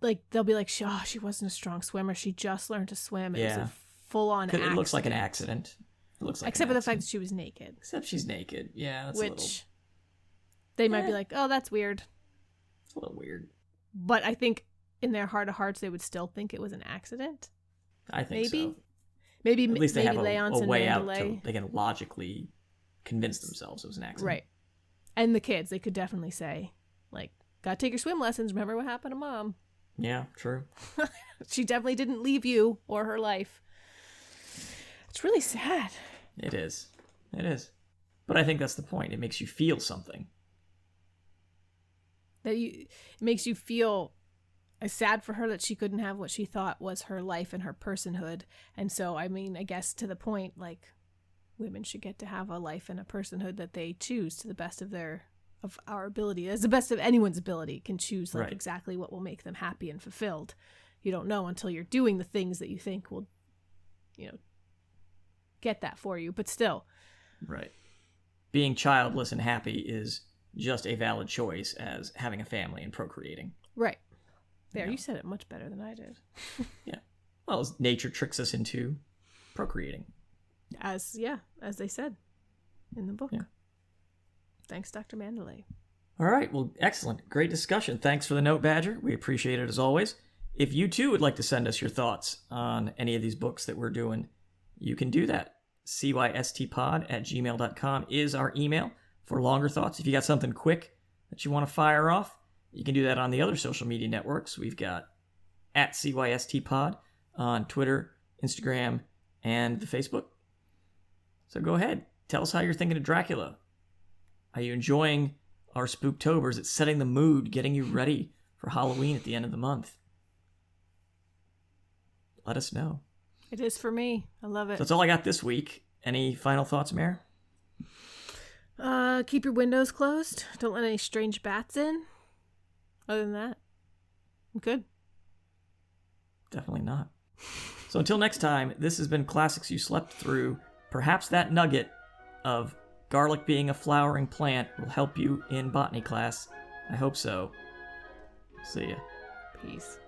Like, they'll be like, she wasn't a strong swimmer. She just learned to swim. It was a full-on accident. It looks like an accident. Except for the fact that she was naked. Except she's naked. Yeah, that's Which they might be like, oh, that's weird. It's a little weird. But I think in their heart of hearts, they would still think it was an accident. I think so. Maybe at least they have Leonce a way out Mandalay. they can logically convince themselves it was an accident. Right. And the kids, they could definitely say, like, gotta take your swim lessons. Remember what happened to Mom? Yeah, true. She definitely didn't leave you or her life. It's really sad. It is. But I think that's the point. It makes you feel something. It makes you feel sad for her that she couldn't have what she thought was her life and her personhood. And so, I mean, I guess to the point, like, women should get to have a life and a personhood that they choose to the best of our ability. As the best of anyone's ability can choose, like, exactly what will make them happy and fulfilled. You don't know until you're doing the things that you think will, get that for you. But still. Right. Being childless and happy is just a valid choice as having a family and procreating. Right. There, you said it much better than I did. Yeah. Well, nature tricks us into procreating. As they said in the book. Yeah. Thanks, Dr. Mandalay. All right. Well, excellent. Great discussion. Thanks for the note, Badger. We appreciate it as always. If you too would like to send us your thoughts on any of these books that we're doing, you can do that. cystpod@gmail.com is our email for longer thoughts. If you got something quick that you want to fire off, you can do that on the other social media networks. We've got @cystpod on Twitter, Instagram, and the Facebook. So go ahead. Tell us how you're thinking of Dracula. Are you enjoying our Spooktober? Is it setting the mood, getting you ready for Halloween at the end of the month? Let us know. It is for me. I love it. So that's all I got this week. Any final thoughts, Mare? Keep your windows closed. Don't let any strange bats in. Other than that, I'm good. Definitely not. So until next time, this has been Classics You Slept Through. Perhaps that nugget of garlic being a flowering plant will help you in botany class. I hope so. See ya. Peace.